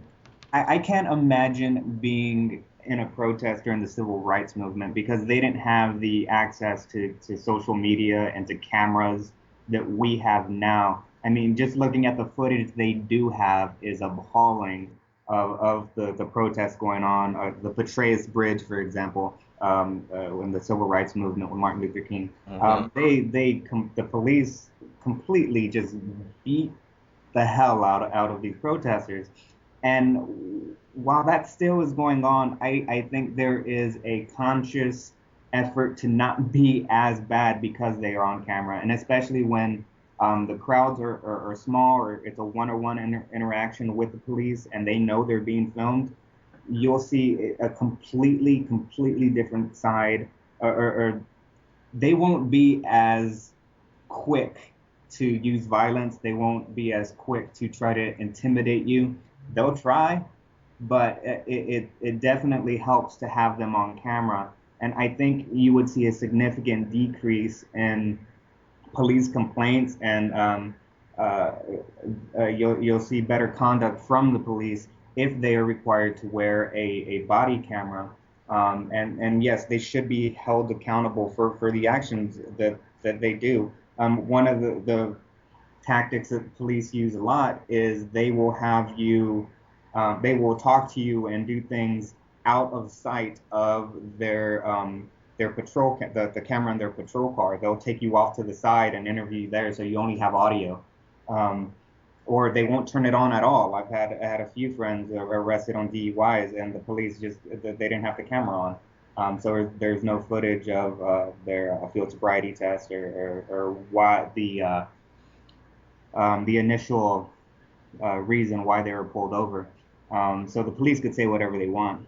I can't imagine being in a protest during the civil rights movement because they didn't have the access to social media and to cameras that we have now. I mean, just looking at the footage they do have is appalling of the protests going on. The Petraeus Bridge, for example, in the civil rights movement with Martin Luther King. The police completely just beat the hell out of these protesters. And while that still is going on, I think there is a conscious effort to not be as bad because they are on camera, and especially when the crowds are small or it's a one-on-one interaction with the police and they know they're being filmed, you'll see a completely different side, or they won't be as quick to use violence. They won't be as quick to try to intimidate you. They'll try, but it definitely helps to have them on camera. And I think you would see a significant decrease in police complaints, and you'll see better conduct from the police if they are required to wear a body camera. And yes, they should be held accountable for the actions that they do. One of the tactics that police use a lot is they will have you, they will talk to you and do things out of sight of their patrol, the camera in their patrol car. They'll take you off to the side and interview you there, so you only have audio. Or they won't turn it on at all. I had a few friends arrested on DUIs, and the police they didn't have the camera on. So there's no footage of their field sobriety test or why the initial reason why they were pulled over. So the police could say whatever they want.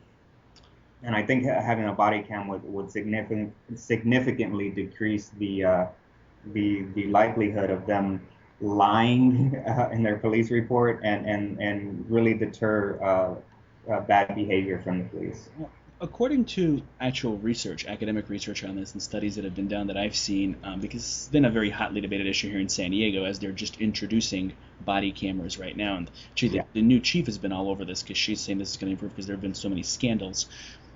And I think having a body cam would significantly decrease the likelihood of them lying in their police report and really deter bad behavior from the police. According to actual research, academic research on this and studies that have been done that I've seen, because it's been a very hotly debated issue here in San Diego as they're just introducing body cameras right now. And the new chief has been all over this because she's saying this is going to improve because there have been so many scandals,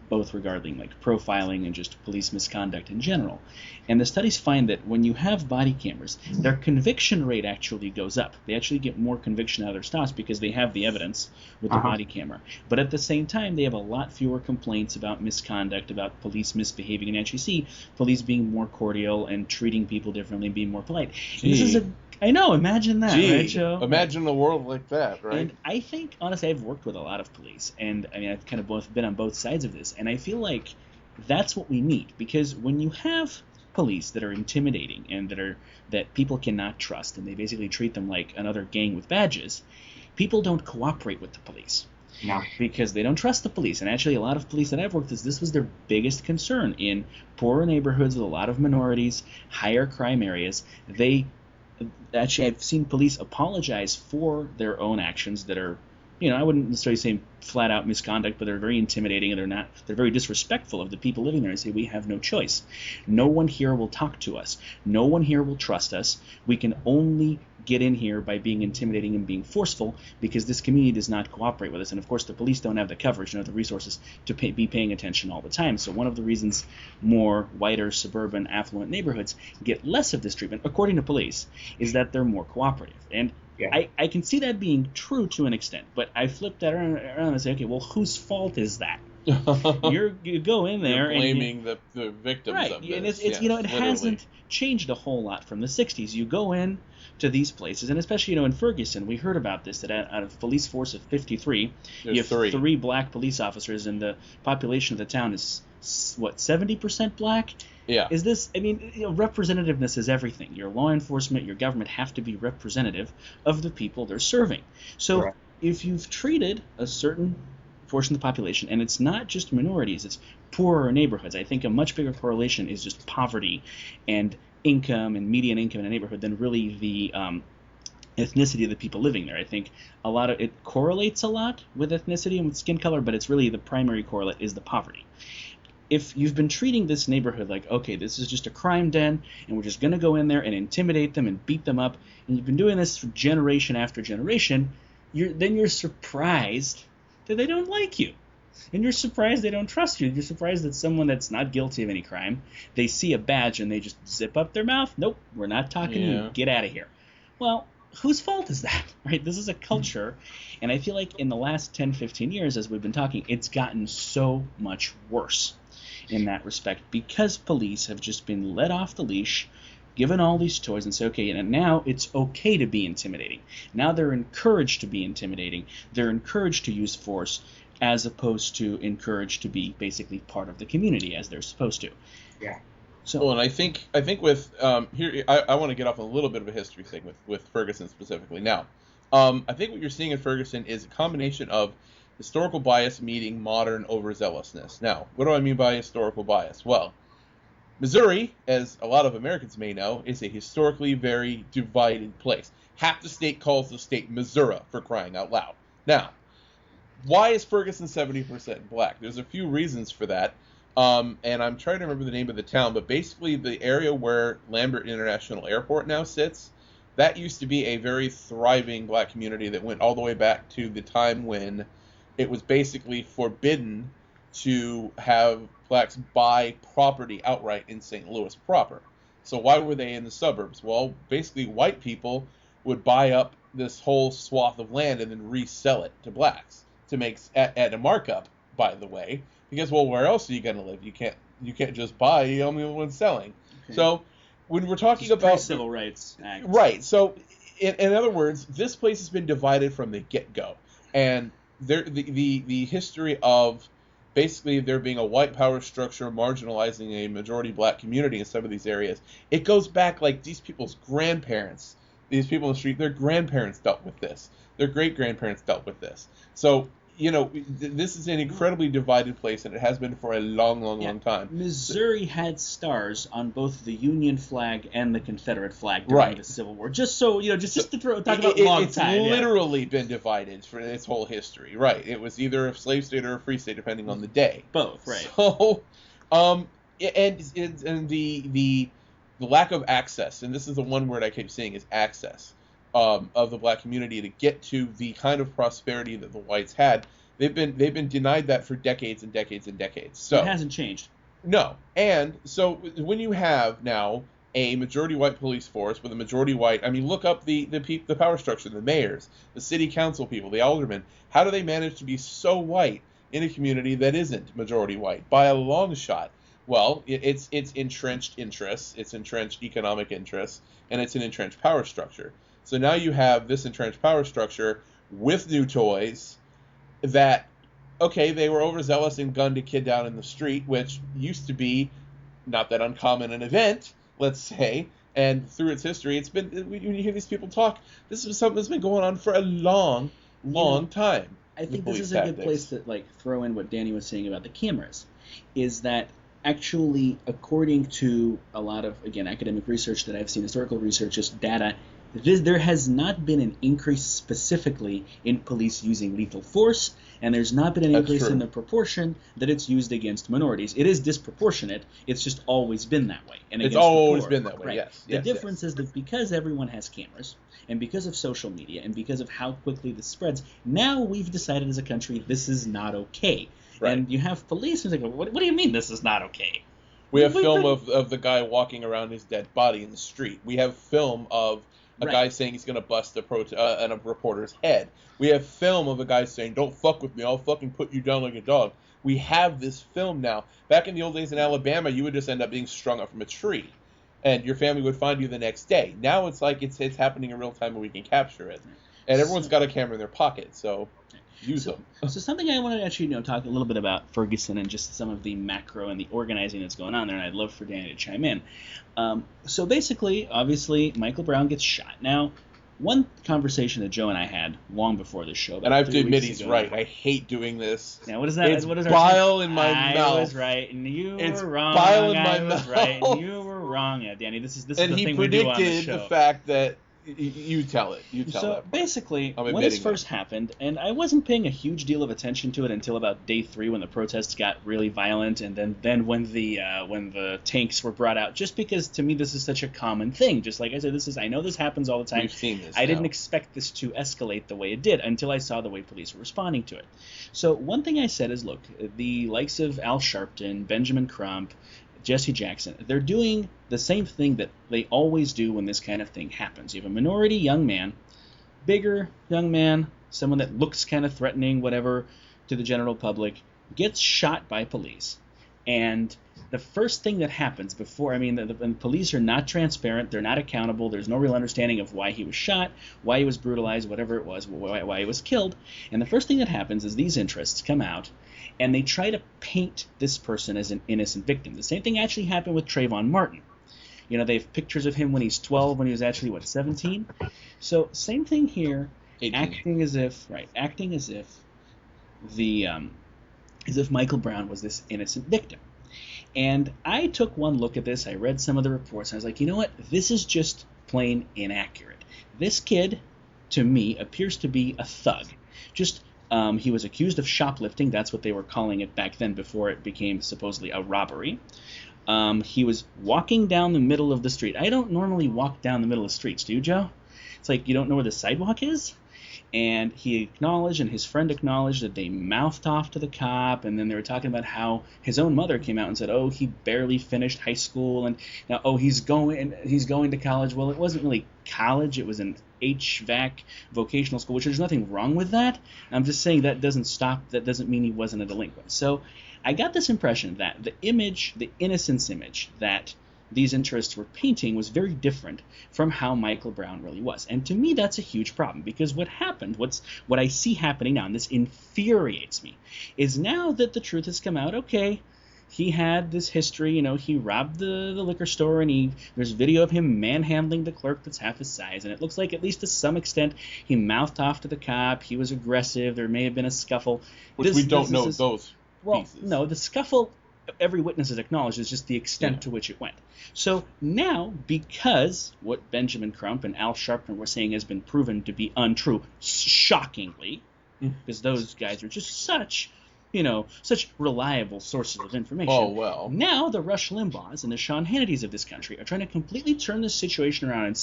both regarding like profiling and just police misconduct in general. And the studies find that when you have body cameras, their conviction rate actually goes up. They actually get more conviction out of their stops because they have the evidence with the body camera. But at the same time, they have a lot fewer complaints about misconduct, about police misbehaving, and actually see police being more cordial and treating people differently and being more polite. And this is I know, imagine that, right, Joe? Imagine a world like that, right? And I think, honestly, I've worked with a lot of police, and I mean, I've kind of been on both sides of this, and I feel like that's what we need, because when you have police that are intimidating and that people cannot trust, and they basically treat them like another gang with badges, people don't cooperate with the police. No. Because they don't trust the police. And actually, a lot of police that I've worked with, this was their biggest concern in poorer neighborhoods with a lot of minorities, higher crime areas. Actually, I've seen police apologize for their own actions that are, I wouldn't necessarily say flat out misconduct, but they're very intimidating, and they're very disrespectful of the people living there, and say, we have no choice. No one here will talk to us. No one here will trust us. We can only get in here by being intimidating and being forceful because this community does not cooperate with us. And of course, the police don't have the coverage, the resources to be paying attention all the time. So one of the reasons more whiter, suburban, affluent neighborhoods get less of this treatment, according to police, is that they're more cooperative. And I can see that being true to an extent, but I flip that around and say, okay, well, whose fault is that? You go in there You're blaming the victims of this. And it's it hasn't changed a whole lot from the 60s. You go in to these places, and especially in Ferguson, we heard about this, that out of a police force of 53, you have three black police officers, and the population of the town is 70% black. Yeah. Is this? I mean, representativeness is everything. Your law enforcement, your government have to be representative of the people they're serving. So if you've treated a certain portion of the population, and it's not just minorities, it's poorer neighborhoods. I think a much bigger correlation is just poverty and income and median income in a neighborhood than really the ethnicity of the people living there. I think a lot of it correlates a lot with ethnicity and with skin color, but it's really the primary correlate is the poverty. If you've been treating this neighborhood like, okay, this is just a crime den, and we're just going to go in there and intimidate them and beat them up, and you've been doing this for generation after generation, you're surprised that they don't like you. And you're surprised they don't trust you. You're surprised that someone that's not guilty of any crime, they see a badge and they just zip up their mouth. Nope, we're not talking to you. Get out of here. Well, whose fault is that, right? This is a culture, and I feel like in the last 10, 15 years, as we've been talking, it's gotten so much worse in that respect because police have just been let off the leash, given all these toys, and say, okay, and now it's okay to be intimidating. Now they're encouraged to be intimidating. They're encouraged to use force as opposed to encouraged to be basically part of the community as they're supposed to. Yeah. So, well, and I think with here I want to get off on a little bit of a history thing with Ferguson specifically. Now, I think what you're seeing in Ferguson is a combination of historical bias meeting modern overzealousness. Now, what do I mean by historical bias? Well, Missouri, as a lot of Americans may know, is a historically very divided place. Half the state calls the state Missouri, for crying out loud. Now, why is Ferguson 70% black? There's a few reasons for that. And I'm trying to remember the name of the town, but basically the area where Lambert International Airport now sits, that used to be a very thriving black community that went all the way back to the time when it was basically forbidden to have blacks buy property outright in St. Louis proper. So why were they in the suburbs? Well, basically white people would buy up this whole swath of land and then resell it to blacks to make at a markup, by the way. Because, well, where else are you going to live? You can't just buy. You're the only one selling. Okay. So when we're talking about Civil Rights Act, right? So in other words, this place has been divided from the get-go, and the history of basically there being a white power structure marginalizing a majority black community in some of these areas, it goes back like these people's grandparents, these people in the street, their grandparents dealt with this, their great-grandparents dealt with this. So this is an incredibly divided place, and it has been for a long time. Missouri had stars on both the Union flag and the Confederate flag during the Civil War. Just so just to talk about long time. It's literally been divided for its whole history. Right. It was either a slave state or a free state, depending on the day. Both. Right. So, and the lack of access, and this is the one word I keep saying is access. Of the black community to get to the kind of prosperity that the whites had, they've been denied that for decades and decades and decades. So it hasn't changed. No, and so when you have now a majority white police force with a majority white, I mean, look up the power structure, the mayors, the city council people, the aldermen. How do they manage to be so white in a community that isn't majority white by a long shot? Well, it's entrenched interests, it's entrenched economic interests, and it's an entrenched power structure. So now you have this entrenched power structure with new toys that, okay, they were overzealous and gunned a kid down in the street, which used to be not that uncommon an event, let's say. And through its history, it's been, when you hear these people talk, this is something that's been going on for a long time. I think this is a good place to throw in what Danny was saying about the cameras, is that actually, according to a lot of, again, academic research that I've seen, historical research, just data, there has not been an increase specifically in police using lethal force, and there's not been an increase in the proportion that it's used against minorities. It is disproportionate. It's just always been that way. And it's always been that way, right? Yes. The difference is that because everyone has cameras, and because of social media, and because of how quickly this spreads, now we've decided as a country this is not okay. Right. And you have police who's like, what do you mean this is not okay? We have film of the guy walking around his dead body in the street. We have film of a guy saying he's going to bust a reporter's head. We have film of a guy saying, don't fuck with me, I'll fucking put you down like a dog. We have this film now. Back in the old days in Alabama, you would just end up being strung up from a tree, and your family would find you the next day. Now it's like it's happening in real time and we can capture it. And everyone's got a camera in their pocket, so use them. So something I wanted to actually talk a little bit about Ferguson and just some of the macro and the organizing that's going on there, and I'd love for Danny to chime in. So basically, obviously, Michael Brown gets shot. Now, one conversation that Joe and I had long before this show, and I have to admit he's right. I hate doing this. Yeah, what is that? It's what is bile in my mouth. I was right, and you were wrong. Bile in my I was mouth. right, and you were wrong. Yeah, Danny, this is the thing we do on the show. And he predicted the fact that You tell it. You tell it. So basically, I'm when this admitting first happened, and I wasn't paying a huge deal of attention to it until about day 3 when the protests got really violent, and then when the tanks were brought out, just because to me this is such a common thing. Just like I said, I know this happens all the time. We've seen this. I didn't expect this to escalate the way it did until I saw the way police were responding to it. So one thing I said is, look, the likes of Al Sharpton, Benjamin Crump, Jesse Jackson, they're doing the same thing that they always do when this kind of thing happens. You have a minority young man, bigger young man, someone that looks kind of threatening, whatever, to the general public, gets shot by police. And the first thing that happens the police are not transparent, they're not accountable, there's no real understanding of why he was shot, why he was brutalized, whatever it was, why he was killed. And the first thing that happens is these interests come out, and they try to paint this person as an innocent victim. The same thing actually happened with Trayvon Martin. You know, they have pictures of him when he's 12, when he was actually, 17? So, same thing here, 18. acting as if Michael Brown was this innocent victim. And I took one look at this, I read some of the reports, and I was like, you know what, this is just plain inaccurate. This kid, to me, appears to be a thug. He was accused of shoplifting. That's what they were calling it back then before it became supposedly a robbery. He was walking down the middle of the street. I don't normally walk down the middle of streets, do you, Joe? It's like you don't know where the sidewalk is? And he acknowledged, and his friend acknowledged, that they mouthed off to the cop, and then they were talking about how his own mother came out and said, oh, he barely finished high school, and now, oh, he's going to college. Well, it wasn't really college, it was an HVAC vocational school, which there's nothing wrong with that. I'm just saying that doesn't mean he wasn't a delinquent. So I got this impression that the innocence image that these interests were painting was very different from how Michael Brown really was. And to me, that's a huge problem, because what I see happening now, and this infuriates me, is now that the truth has come out, okay, he had this history, he robbed the liquor store, and there's video of him manhandling the clerk that's half his size, and it looks like, at least to some extent, he mouthed off to the cop, he was aggressive, there may have been a scuffle. Which we don't know those pieces. No, the scuffle, every witness has acknowledged, is just the extent to which it went. So now, because what Benjamin Crump and Al Sharpton were saying has been proven to be untrue, shockingly, because those guys are just such reliable sources of information. Oh, well. Now the Rush Limbaughs and the Sean Hannitys of this country are trying to completely turn this situation around and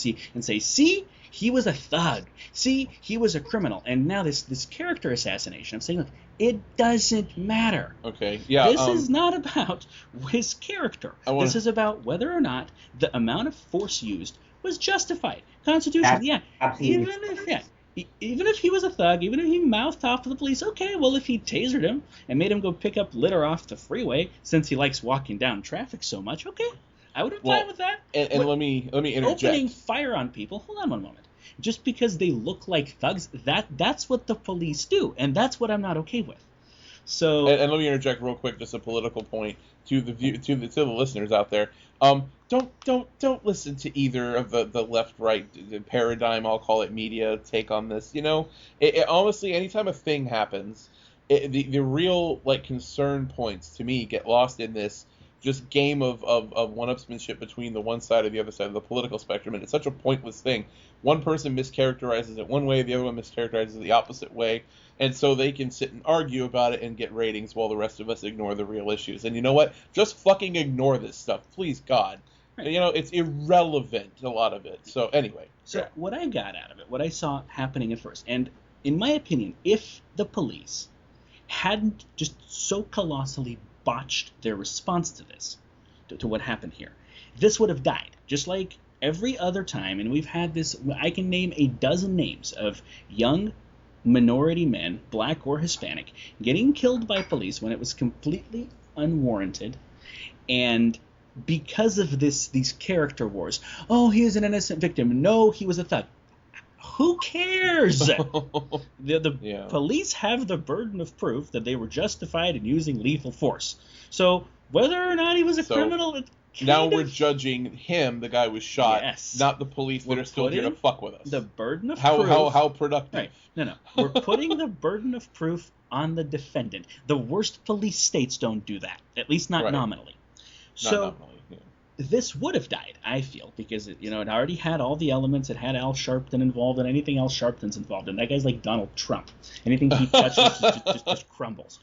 say, see, he was a thug. See, he was a criminal. And now this character assassination, I'm saying, look, it doesn't matter. Okay, yeah. This is not about his character. This is about whether or not the amount of force used was justified. Constitutionally, yeah. Absolutely. Even if he was a thug, even if he mouthed off to the police, okay, well, if he tasered him and made him go pick up litter off the freeway since he likes walking down traffic so much, okay, I would have fine with that. And let me interject. Opening fire on people, hold on one moment. Just because they look like thugs, that's what the police do, and that's what I'm not okay with. So and let me interject real quick, just a political point to the listeners out there. Don't listen to either of the left-right paradigm, I'll call it, media take on this. Honestly, anytime a thing happens, the real concern points to me get lost in this just game of one-upsmanship between the one side and the other side of the political spectrum, and it's such a pointless thing. One person mischaracterizes it one way, the other one mischaracterizes it the opposite way, and so they can sit and argue about it and get ratings while the rest of us ignore the real issues. And you know what? Just fucking ignore this stuff, please God. Right. It's irrelevant, a lot of it. So anyway. So what I got out of it, what I saw happening at first, and in my opinion, if the police hadn't just so colossally botched their response to this, to what happened here, this would have died. Just like every other time, and we've had this, I can name a dozen names of young minority men, black or Hispanic, getting killed by police when it was completely unwarranted, and because of these character wars, oh, he is an innocent victim, no, he was a thug. Who cares? The police have the burden of proof that they were justified in using lethal force. So whether or not he was a criminal, we're judging him, the guy who was shot, not the police that are still here to fuck with us. The burden of proof. How productive. Right. No. We're putting the burden of proof on the defendant. The worst police states don't do that, at least not nominally. Not nominally, yeah. this would have died, I feel, because it already had all the elements. It had Al Sharpton involved, and anything Al Sharpton's involved in. That guy's like Donald Trump. Anything he touches just crumbles.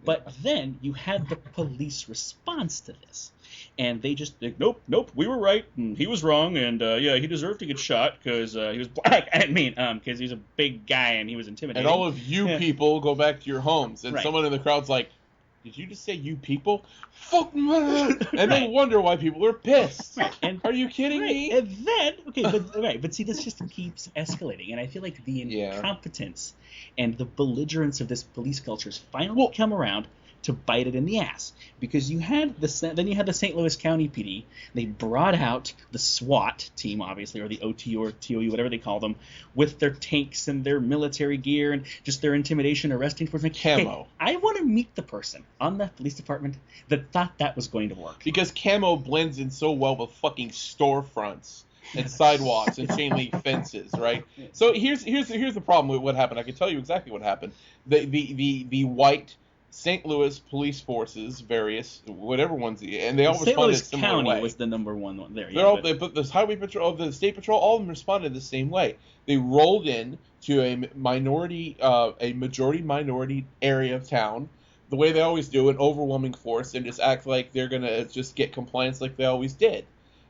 But then you had the police response to this, and they just nope, we were right, and he was wrong, and he deserved to get shot because he was black. I mean, because he's a big guy and he was intimidating. And all of you people go back to your homes, and right. Someone in the crowd's like, "Did you just say you people?" Fuck man! And right. They wonder why people are pissed. Right. And, are you kidding me? And then but see, this just keeps escalating, and I feel like the incompetence and the belligerence of this police culture has finally come around to bite it in the ass, because you had the St. Louis County PD. They brought out the SWAT team, obviously, or the OT or TOU, whatever they call them, with their tanks and their military gear and just their intimidation, arresting person. Camo. Hey, I want to meet the person on the police department that thought that was going to work. Because camo blends in so well with fucking storefronts and sidewalks and chain link fences, right? So here's the problem with what happened. I can tell you exactly what happened. The white St. Louis police forces, various, whatever ones, and they all responded a similar way. St. Louis County was the number one there. But the highway patrol, the state patrol, all of them responded the same way. They rolled in to a majority minority area of town, the way they always do, an overwhelming force, and just act like they're gonna just get compliance like they always did.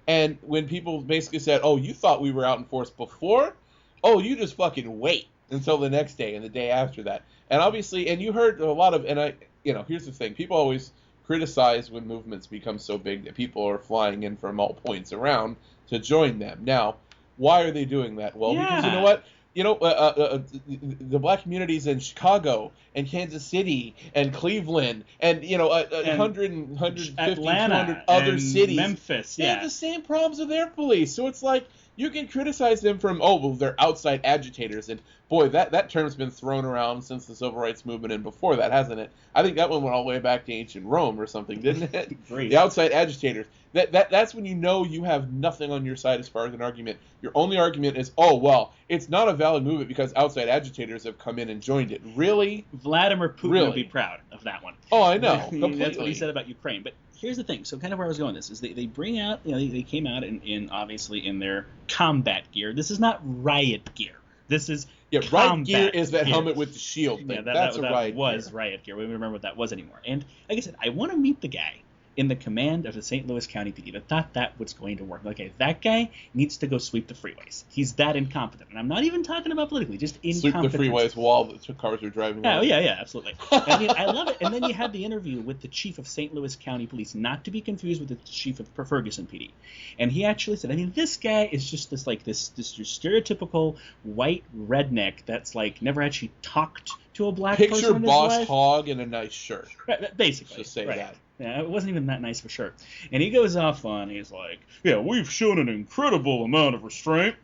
And when people basically said, "Oh, you thought we were out in force before? Oh, you just fucking wait until the next day and the day after that." And obviously, and you heard a lot of, and here's the thing. People always criticize when movements become so big that people are flying in from all points around to join them. Now, why are they doing that? Well, because you know what? The black communities in Chicago and Kansas City and Cleveland and 150, Atlanta, 200 other cities, Memphis, they have the same problems with their police. So it's like, you can criticize them from, they're outside agitators. And boy, that term's been thrown around since the civil rights movement and before that, hasn't it? I think that one went all the way back to ancient Rome or something, didn't it? The outside agitators. That's when you know you have nothing on your side as far as an argument. Your only argument is, it's not a valid movement because outside agitators have come in and joined it. Really? Vladimir Putin would be proud of that one. Oh, I know. Completely. That's what he said about Ukraine. But here's the thing. So kind of where I was going with this is they bring out, they came out in obviously in their combat gear. This is not riot gear. This is riot gear is that helmet with the shield thing. Yeah, that was riot gear. We don't remember what that was anymore. And like I said, I want to meet the guy in the command of the St. Louis County PD that thought that was going to work. Okay, that guy needs to go sweep the freeways. He's that incompetent. And I'm not even talking about politically, just incompetent. Sweep the freeways while the cars are driving away. Yeah, absolutely. I love it. And then you had the interview with the chief of St. Louis County Police, not to be confused with the chief of Ferguson PD. And he actually said, this guy is just this your stereotypical white redneck that's like never actually talked to a black person in his life. Picture Boss Hogg in a nice shirt. Right, basically. Just say that. Yeah, it wasn't even that nice of a shirt. And he goes off on, he's like, we've shown an incredible amount of restraint.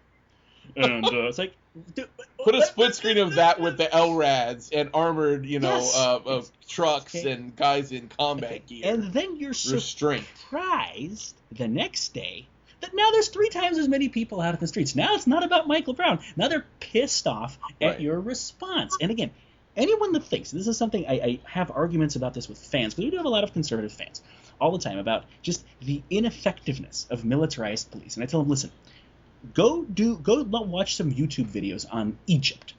And it's like... Put a split screen of that with the LRADs and armored, trucks and guys in combat gear. And then you're surprised the next day that now there's 3 times as many people out in the streets. Now it's not about Michael Brown. Now they're pissed off at your response. And again, anyone that thinks, this is something I have arguments about this with fans, because we do have a lot of conservative fans all the time about just the ineffectiveness of militarized police. And I tell them, listen, go watch some YouTube videos on Egypt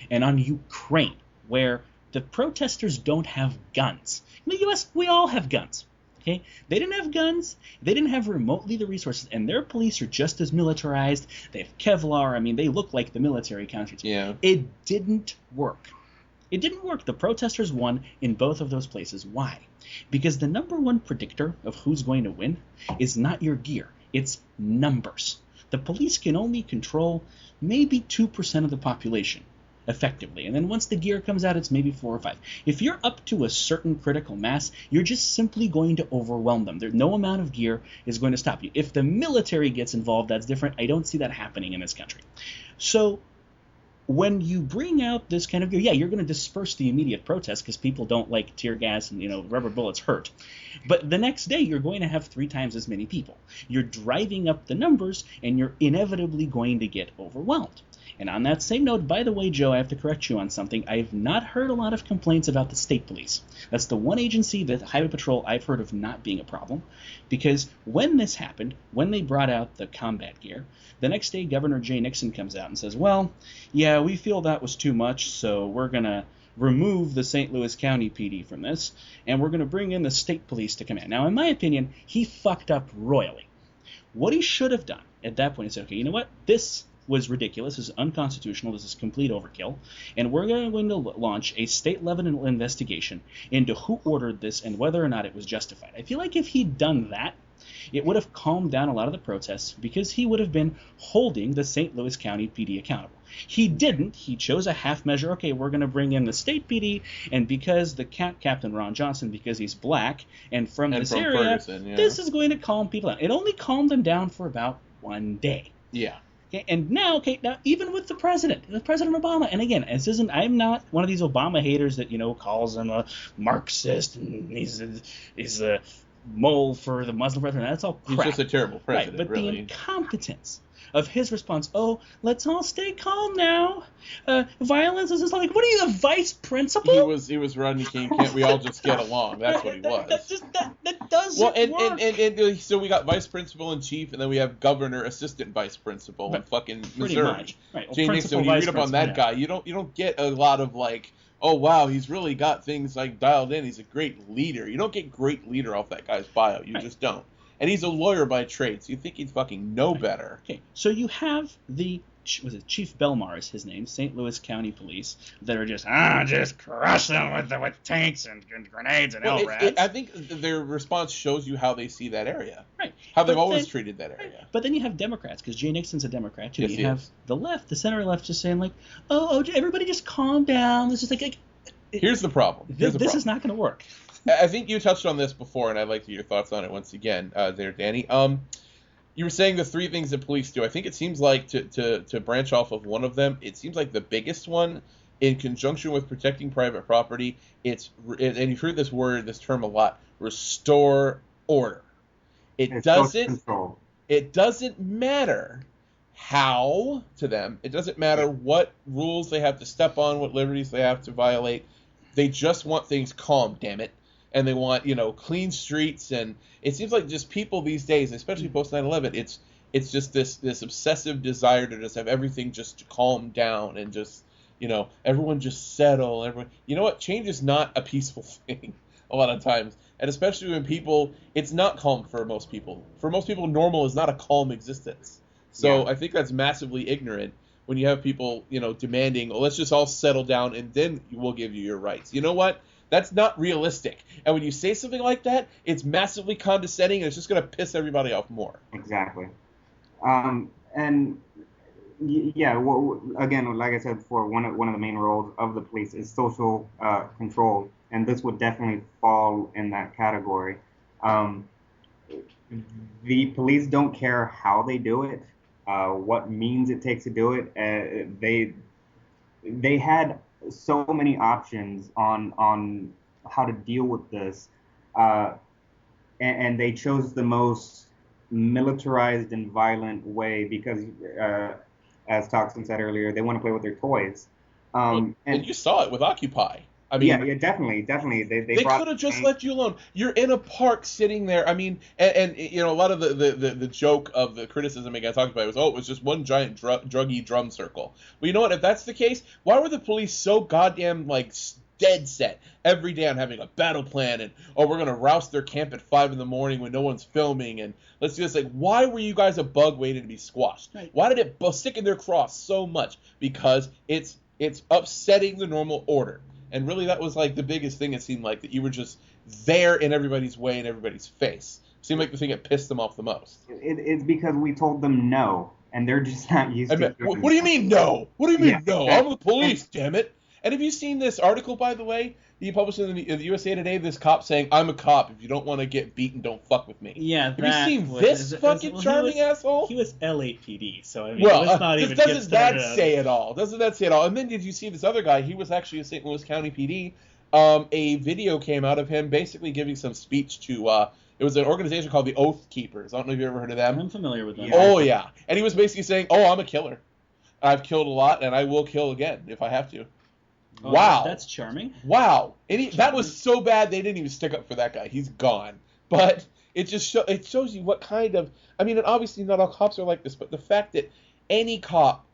and on Ukraine, where the protesters don't have guns. In the U.S., we all have guns. Okay, they didn't have guns. They didn't have remotely the resources, and their police are just as militarized. They have Kevlar. They look like the military countries. Yeah. It didn't work. It didn't work. The protesters won in both of those places. Why? Because the number one predictor of who's going to win is not your gear. It's numbers. The police can only control maybe 2% of the population effectively. And then once the gear comes out, it's maybe 4 or 5. If you're up to a certain critical mass, you're just simply going to overwhelm them. No amount of gear is going to stop you. If the military gets involved, that's different. I don't see that happening in this country. So when you bring out this kind of gear, you're going to disperse the immediate protest because people don't like tear gas and, rubber bullets hurt. But the next day, you're going to have 3 times as many people. You're driving up the numbers, and you're inevitably going to get overwhelmed. And on that same note, by the way, Joe, I have to correct you on something. I have not heard a lot of complaints about the state police. That's the one agency, the Highway Patrol, I've heard of not being a problem. Because when this happened, when they brought out the combat gear, the next day Governor Jay Nixon comes out and says, well, yeah, we feel that was too much, so we're going to remove the St. Louis County PD from this, and we're going to bring in the state police to come in. Now, in my opinion, he fucked up royally. What he should have done at that point is said, okay, you know what? This was ridiculous. This is unconstitutional. This is complete overkill. And we're going to launch a state-level investigation into who ordered this and whether or not it was justified. I feel like if he'd done that, it would have calmed down a lot of the protests because he would have been holding the St. Louis County PD accountable. He didn't. He chose a half measure. Okay, we're going to bring in the state PD, and because the Captain Ron Johnson, because he's black and from this area, Ferguson, yeah. This is going to calm people down. It only calmed them down for about one day. Yeah. Okay, and now even with the President Obama, and again, I'm not one of these Obama haters that calls him a Marxist and he's a mole for the Muslim president. That's all crap. He's just a terrible president, right? But really. The incompetence of his response, oh, let's all stay calm now. Violence is just like, what are you, the vice principal? He was Rodney King. Can't we all just get along? That's what he was. That doesn't work. And so we got vice principal and chief, and then we have governor, assistant vice principal in fucking Missouri. Much. Right. Well, Jay Nixon, when you read up on that guy, you don't get a lot of like, oh wow, he's really got things like dialed in. He's a great leader. You don't get great leader off that guy's bio. You just don't. And he's a lawyer by trade, so you think he'd fucking know better. Okay, so you have Chief Belmar is his name, St. Louis County Police, that are just crush them with tanks and grenades and LRADs. I think their response shows you how they see that area. Right. How they've always treated that area. Right. But then you have Democrats, because Jay Nixon's a Democrat too. Yes, you have the left, the center left, just saying like, oh, everybody just calm down. This is like here's the problem. This is not going to work. I think you touched on this before, and I'd like to hear your thoughts on it once again there, Danny. You were saying the three things that police do. I think it seems like, to branch off of one of them, it seems like the biggest one, in conjunction with protecting private property, and you've heard this term a lot, restore order. It doesn't matter how to them. It doesn't matter what rules they have to step on, what liberties they have to violate. They just want things calm, damn it. And they want, clean streets, and it seems like just people these days, especially post 9/11, it's just this obsessive desire to just have everything just calm down and just, everyone just settle. You know what? Change is not a peaceful thing a lot of times, and especially when it's not calm for most people. For most people, normal is not a calm existence. So I think that's massively ignorant when you have people, demanding, let's just all settle down and then we'll give you your rights. You know what? That's not realistic. And when you say something like that, it's massively condescending, and it's just going to piss everybody off more. Exactly. Again, like I said before, one of the main roles of the police is social control, and this would definitely fall in that category. The police don't care how they do it, what means it takes to do it. They had so many options on how to deal with this, and they chose the most militarized and violent way because, as Toxin said earlier, they want to play with their toys. And you saw it with Occupy. I mean, yeah, definitely. They could have just left you alone. You're in a park sitting there. I mean, and a lot of the joke of the criticism against Occupy was, it was just one giant druggy drum circle. Well, you know what? If that's the case, why were the police so goddamn dead set every day on having a battle plan and we're gonna roust their camp at 5 a.m. when no one's filming and let's do this? Why were you guys a bug waiting to be squashed? Right. Why did it stick in their cross so much? Because it's upsetting the normal order. And really, that was the biggest thing. It seemed like that you were just there in everybody's way, in everybody's face. It seemed like the thing that pissed them off the most. It's because we told them no, and they're just not used to it. What do you mean no? What do you mean no? I'm the police, damn it. And have you seen this article, by the way, that you published in the USA Today? This cop saying, "I'm a cop. If you don't want to get beaten, don't fuck with me." Yeah, have you seen this fucking charming asshole? He was LAPD, so I mean, let's not even get started. Doesn't that say it all? Doesn't that say it all? And then did you see this other guy? He was actually a St. Louis County PD. A video came out of him basically giving some speech to. It was an organization called the Oath Keepers. I don't know if you ever heard of them. I'm familiar with them. Oh yeah, and he was basically saying, "Oh, I'm a killer. I've killed a lot, and I will kill again if I have to. Oh, Wow. That's charming. Wow. That was so bad they didn't even stick up for that guy. He's gone. But it just it shows you what kind of... I mean, and obviously not all cops are like this, but the fact that any cop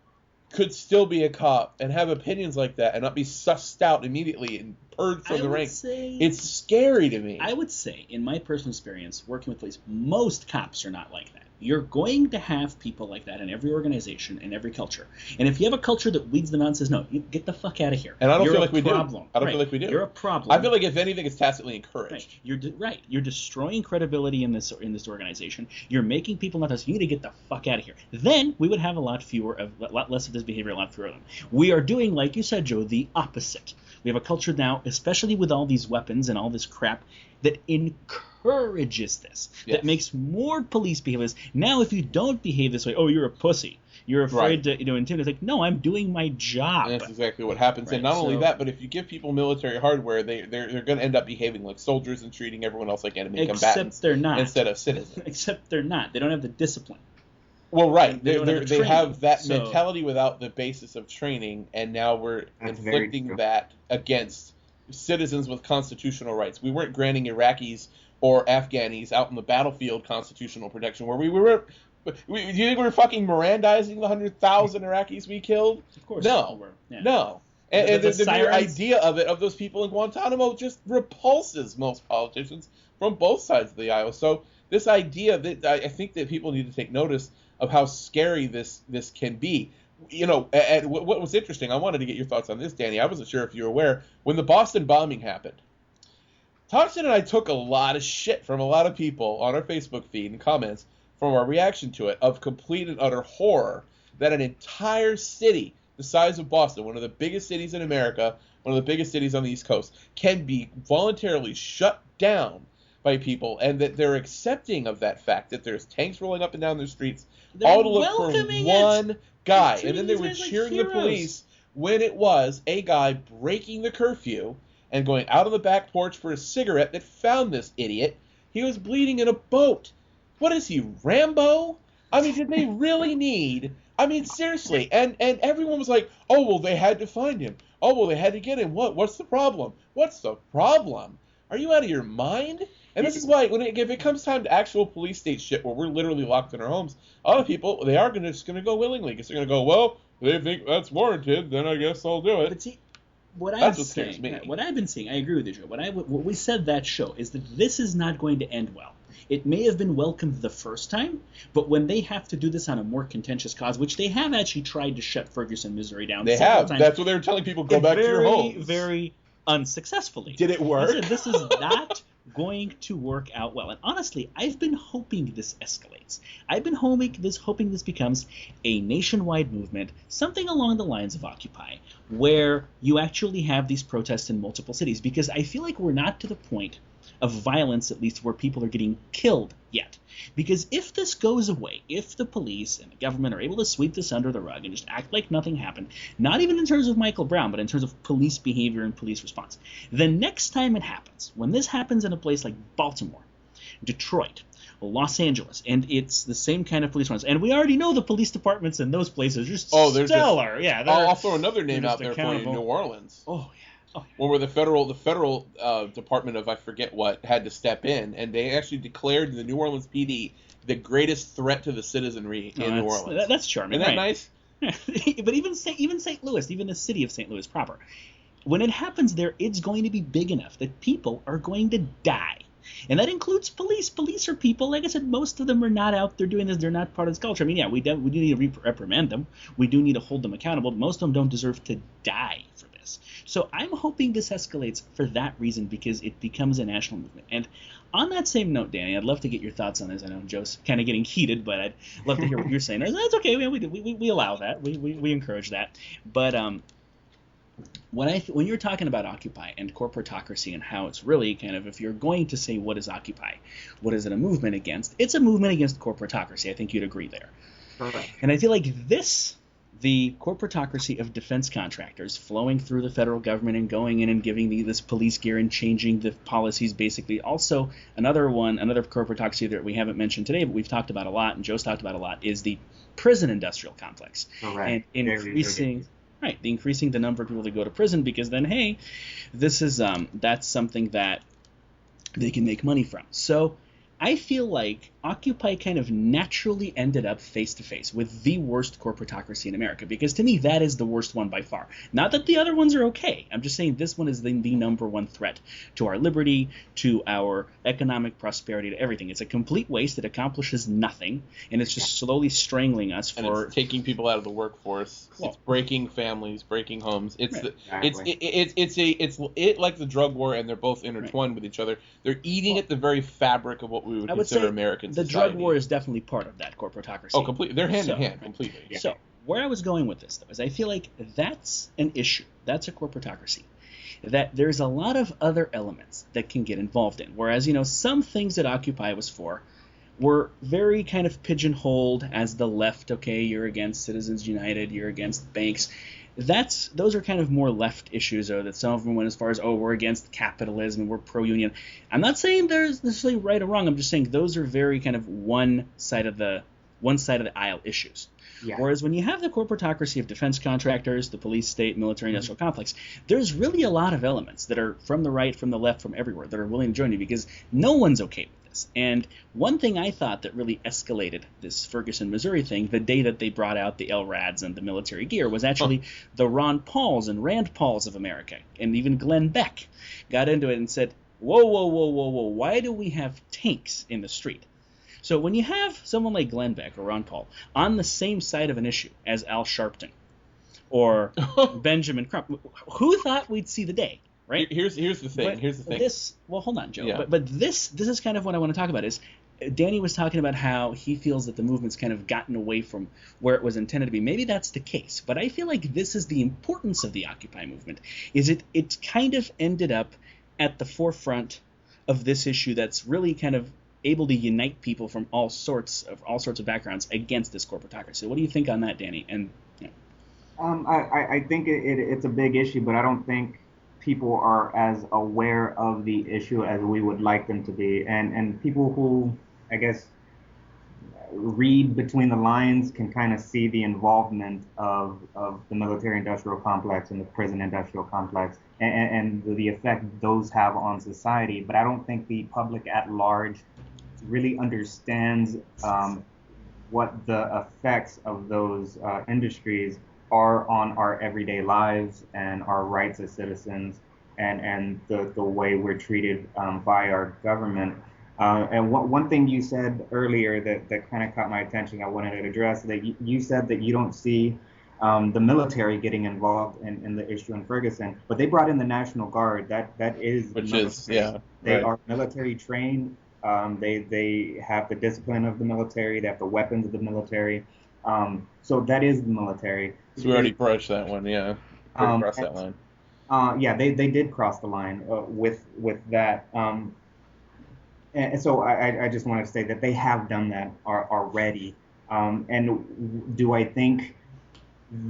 could still be a cop and have opinions like that and not be sussed out immediately and purged from the ranks, it's scary to me. I would say, in my personal experience working with police, most cops are not like that. You're going to have people like that in every organization, in every culture. And if you have a culture that weeds them out and says, no, you get the fuck out of here. And I don't You're feel like we problem. do. I don't feel like we do. You're a problem. I feel like, if anything, it's tacitly encouraged. Right. You're destroying credibility in this organization. You're making people not us. You need to get the fuck out of here. Then we would have a lot less of this behavior, a lot fewer of them. We are doing, like you said, Joe, the opposite. We have a culture now, especially with all these weapons and all this crap, that encourages this, that makes more police behave this. Now, if you don't behave this way, oh, you're a pussy. You're afraid to intimidate. It's like, no, I'm doing my job. And that's exactly what happens. And not only that, but if you give people military hardware, they're going to end up behaving like soldiers and treating everyone else like enemy combatants. Except they're not. Instead of citizens. Except they're not. They don't have the discipline. Well, right. They have have that mentality without the basis of training, and now we're inflicting that against citizens with constitutional rights. We weren't granting Iraqis or Afghanis out in the battlefield constitutional protection, where do you think we were fucking Mirandizing the 100,000 Iraqis we killed? Of course. No. We were. Yeah. No. And the mere sirens... idea of those people in Guantanamo just repulses most politicians from both sides of the aisle. So this idea that I think that people need to take notice of how scary this can be. You know, and what was interesting, I wanted to get your thoughts on this, Danny. I wasn't sure if you were aware, when the Boston bombing happened, Thompson and I took a lot of shit from a lot of people on our Facebook feed and comments from our reaction to it of complete and utter horror that an entire city the size of Boston, one of the biggest cities in America, one of the biggest cities on the East Coast, can be voluntarily shut down by people, and that they're accepting of that fact, that there's tanks rolling up and down their streets, all to look for one guy. And then they were cheering the police when it was a guy breaking the curfew and going out on the back porch for a cigarette that found this idiot. He was bleeding in a boat. What is he, Rambo? I mean, did they really need... I mean, seriously. And everyone was like, oh, well, they had to find him. Oh, well, they had to get him. What's the problem? What's the problem? Are you out of your mind? And this is why, if it comes time to actual police state shit where we're literally locked in our homes, a lot of people, they are just going to go willingly. Because they're going to go, well, they think that's warranted, then I guess I'll do it. But see, what scares me. What I've been seeing, I agree with you, Joe. What we said that show is that this is not going to end well. It may have been welcomed the first time, but when they have to do this on a more contentious cause, which they have actually tried to shut Ferguson, Missouri down. They have. Times, that's what they were telling people, go back to your homes. Very unsuccessly. Did it work? Said, this is not going to work out well. And honestly, I've been hoping this escalates. I've been hoping this becomes a nationwide movement, something along the lines of Occupy, where you actually have these protests in multiple cities. Because I feel like we're not to the point of violence, at least where people are getting killed yet. Because if this goes away, if the police and the government are able to sweep this under the rug and just act like nothing happened, not even in terms of Michael Brown, but in terms of police behavior and police response, the next time it happens, when this happens in a place like Baltimore, Detroit, Los Angeles, and it's the same kind of police response, and we already know the police departments in those places are just stellar. I'll throw another name out there for you, New Orleans. Oh, yeah. Where the federal Department of I forget what had to step in, and they actually declared the New Orleans PD the greatest threat to the citizenry in New Orleans. That's charming. Isn't that nice? But even St. Louis, even the city of St. Louis proper, when it happens there, it's going to be big enough that people are going to die. And that includes police. Police are people. Like I said, most of them are not out there doing this. They're not part of this culture. I mean, yeah, we do need to reprimand them. We do need to hold them accountable. But most of them don't deserve to die for this. So I'm hoping this escalates for that reason, because it becomes a national movement. And on that same note, Danny, I'd love to get your thoughts on this. I know Joe's kind of getting heated, but I'd love to hear what you're saying. That's okay. We allow that. We encourage that. But when you're talking about Occupy and corporatocracy and how it's really kind of, if you're going to say what is Occupy, what is it a movement against? It's a movement against corporatocracy. I think you'd agree there. Correct. And I feel like this the corporatocracy of defense contractors flowing through the federal government and going in and giving this police gear and changing the policies basically. Also, another corporatocracy that we haven't mentioned today, but we've talked about a lot and Joe's talked about a lot, is the prison industrial complex. Correct. And increasing the number of people that go to prison, because then, hey, this is that's something that they can make money from. So I feel like Occupy kind of naturally ended up face to face with the worst corporatocracy in America, because to me that is the worst one by far. Not that the other ones are okay. I'm just saying this one is the number one threat to our liberty, to our economic prosperity, to everything. It's a complete waste. It accomplishes nothing, and it's just slowly strangling us and for it's taking people out of the workforce. Well, it's breaking families, breaking homes. It's it's like the drug war, and they're both intertwined with each other. They're eating at the very fabric of what we would consider American society. The drug war is definitely part of that corporatocracy. Oh, completely. They're hand in hand, completely. Yeah. So where I was going with this, though, is I feel like that's an issue. That's a corporatocracy. That there's a lot of other elements that can get involved in. Whereas, some things that Occupy was for were very kind of pigeonholed as the left. Okay, you're against Citizens United, you're against banks. Those are kind of more left issues, though, that some of them went as far as, we're against capitalism and we're pro-union. I'm not saying there's necessarily right or wrong. I'm just saying those are very kind of one side of the aisle issues. Yeah. Whereas when you have the corporatocracy of defense contractors, the police state, military industrial complex, there's really a lot of elements that are from the right, from the left, from everywhere that are willing to join you, because no one's okay with this. And one thing I thought that really escalated this Ferguson, Missouri thing, the day that they brought out the LRADs and the military gear, was actually the Ron Pauls and Rand Pauls of America, and even Glenn Beck got into it and said, whoa, why do we have tanks in the street? So when you have someone like Glenn Beck or Ron Paul on the same side of an issue as Al Sharpton or Benjamin Crump, who thought we'd see the day, right? Here's the thing. Hold on, Joe. Yeah. But this is kind of what I want to talk about. Is Danny was talking about how he feels that the movement's kind of gotten away from where it was intended to be. Maybe that's the case, but I feel like this is the importance of the Occupy movement. Is it kind of ended up at the forefront of this issue that's really kind of able to unite people from all sorts of backgrounds against this corporatocracy. What do you think on that, Danny? And I think it's a big issue, but I don't think people are as aware of the issue as we would like them to be. And people who, I guess, read between the lines can kind of see the involvement of the military-industrial complex and the prison-industrial complex and the effect those have on society. But I don't think the public at large really understands what the effects of those industries are on our everyday lives and our rights as citizens and the way we're treated by our government. And one thing you said earlier that kind of caught my attention, I wanted to address, that you said that you don't see the military getting involved in the issue in Ferguson, but they brought in the National Guard. That is which is they are military trained. They have the discipline of the military. They have the weapons of the military. So that is the military. So we already brushed that one, yeah. Crossed that line. They did cross the line with that. And so I just want to say that they have done that already. And do I think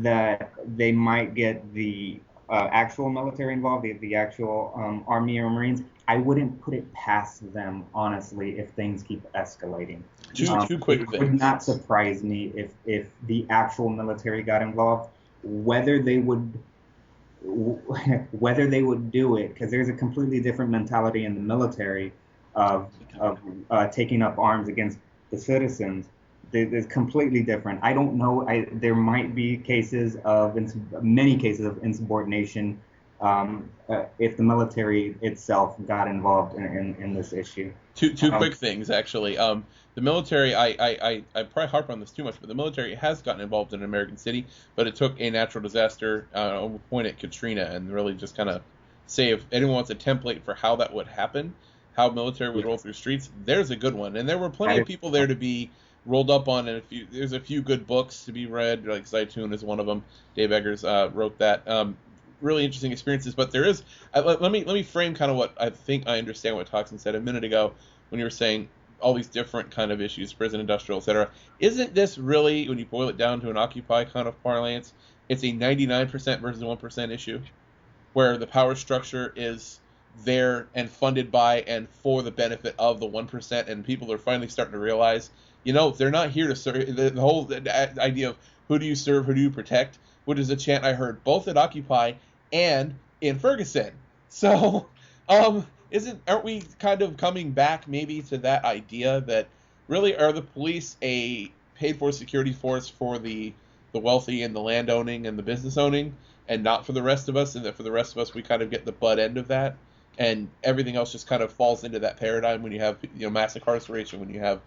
that they might get the actual military involved, the actual Army or Marines? I wouldn't put it past them, honestly, if things keep escalating. Two quick things. It would not surprise me if the actual military got involved. Whether they would do it, because there's a completely different mentality in the military of taking up arms against the citizens. There's completely different. I don't know. There might be many cases of insubordination if the military itself got involved in this issue. Two quick things, actually. The military, I probably harp on this too much, but the military has gotten involved in an American city, but it took a natural disaster, point at Katrina, and really just kind of say, if anyone wants a template for how that would happen, how military would roll through streets, there's a good one. And there were plenty of people there to be rolled up on, and there's a few good books to be read, like Zaytoon is one of them. Dave Eggers wrote that. Really interesting experiences, but there is. Let me frame kind of what I think I understand what Toxin said a minute ago when you were saying all these different kind of issues, prison industrial, etc. Isn't this really, when you boil it down to an Occupy kind of parlance, it's a 99% versus 1% issue, where the power structure is there and funded by and for the benefit of the 1%, and people are finally starting to realize, they're not here to serve. The whole idea of who do you serve, who do you protect, which is a chant I heard both at Occupy and in Ferguson. So, aren't we kind of coming back maybe to that idea that really are the police a paid-for security force for the wealthy and the land owning and the business owning, and not for the rest of us, and that for the rest of us we kind of get the butt end of that, and everything else just kind of falls into that paradigm when you have mass incarceration, when you have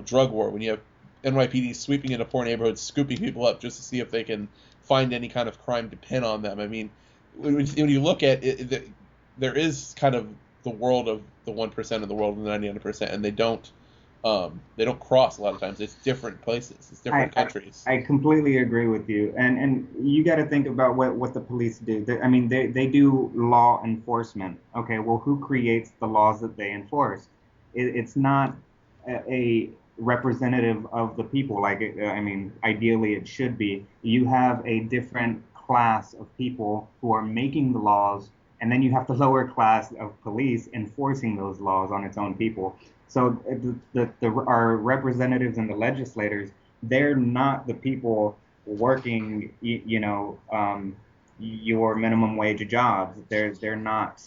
drug war, when you have NYPD sweeping into poor neighborhoods, scooping people up just to see if they can find any kind of crime to pin on them. I mean, when you look at it, there is kind of the world of the 1% and the world of the 99%, and they don't cross a lot of times. It's different places, it's different countries. I completely agree with you, and you got to think about what the police do. They do law enforcement. Okay, well, who creates the laws that they enforce? It's not a representative of the people. Ideally it should be. You have a different class of people who are making the laws, and then you have the lower class of police enforcing those laws on its own people. So our representatives and the legislators, they're not the people working, your minimum wage jobs. They're not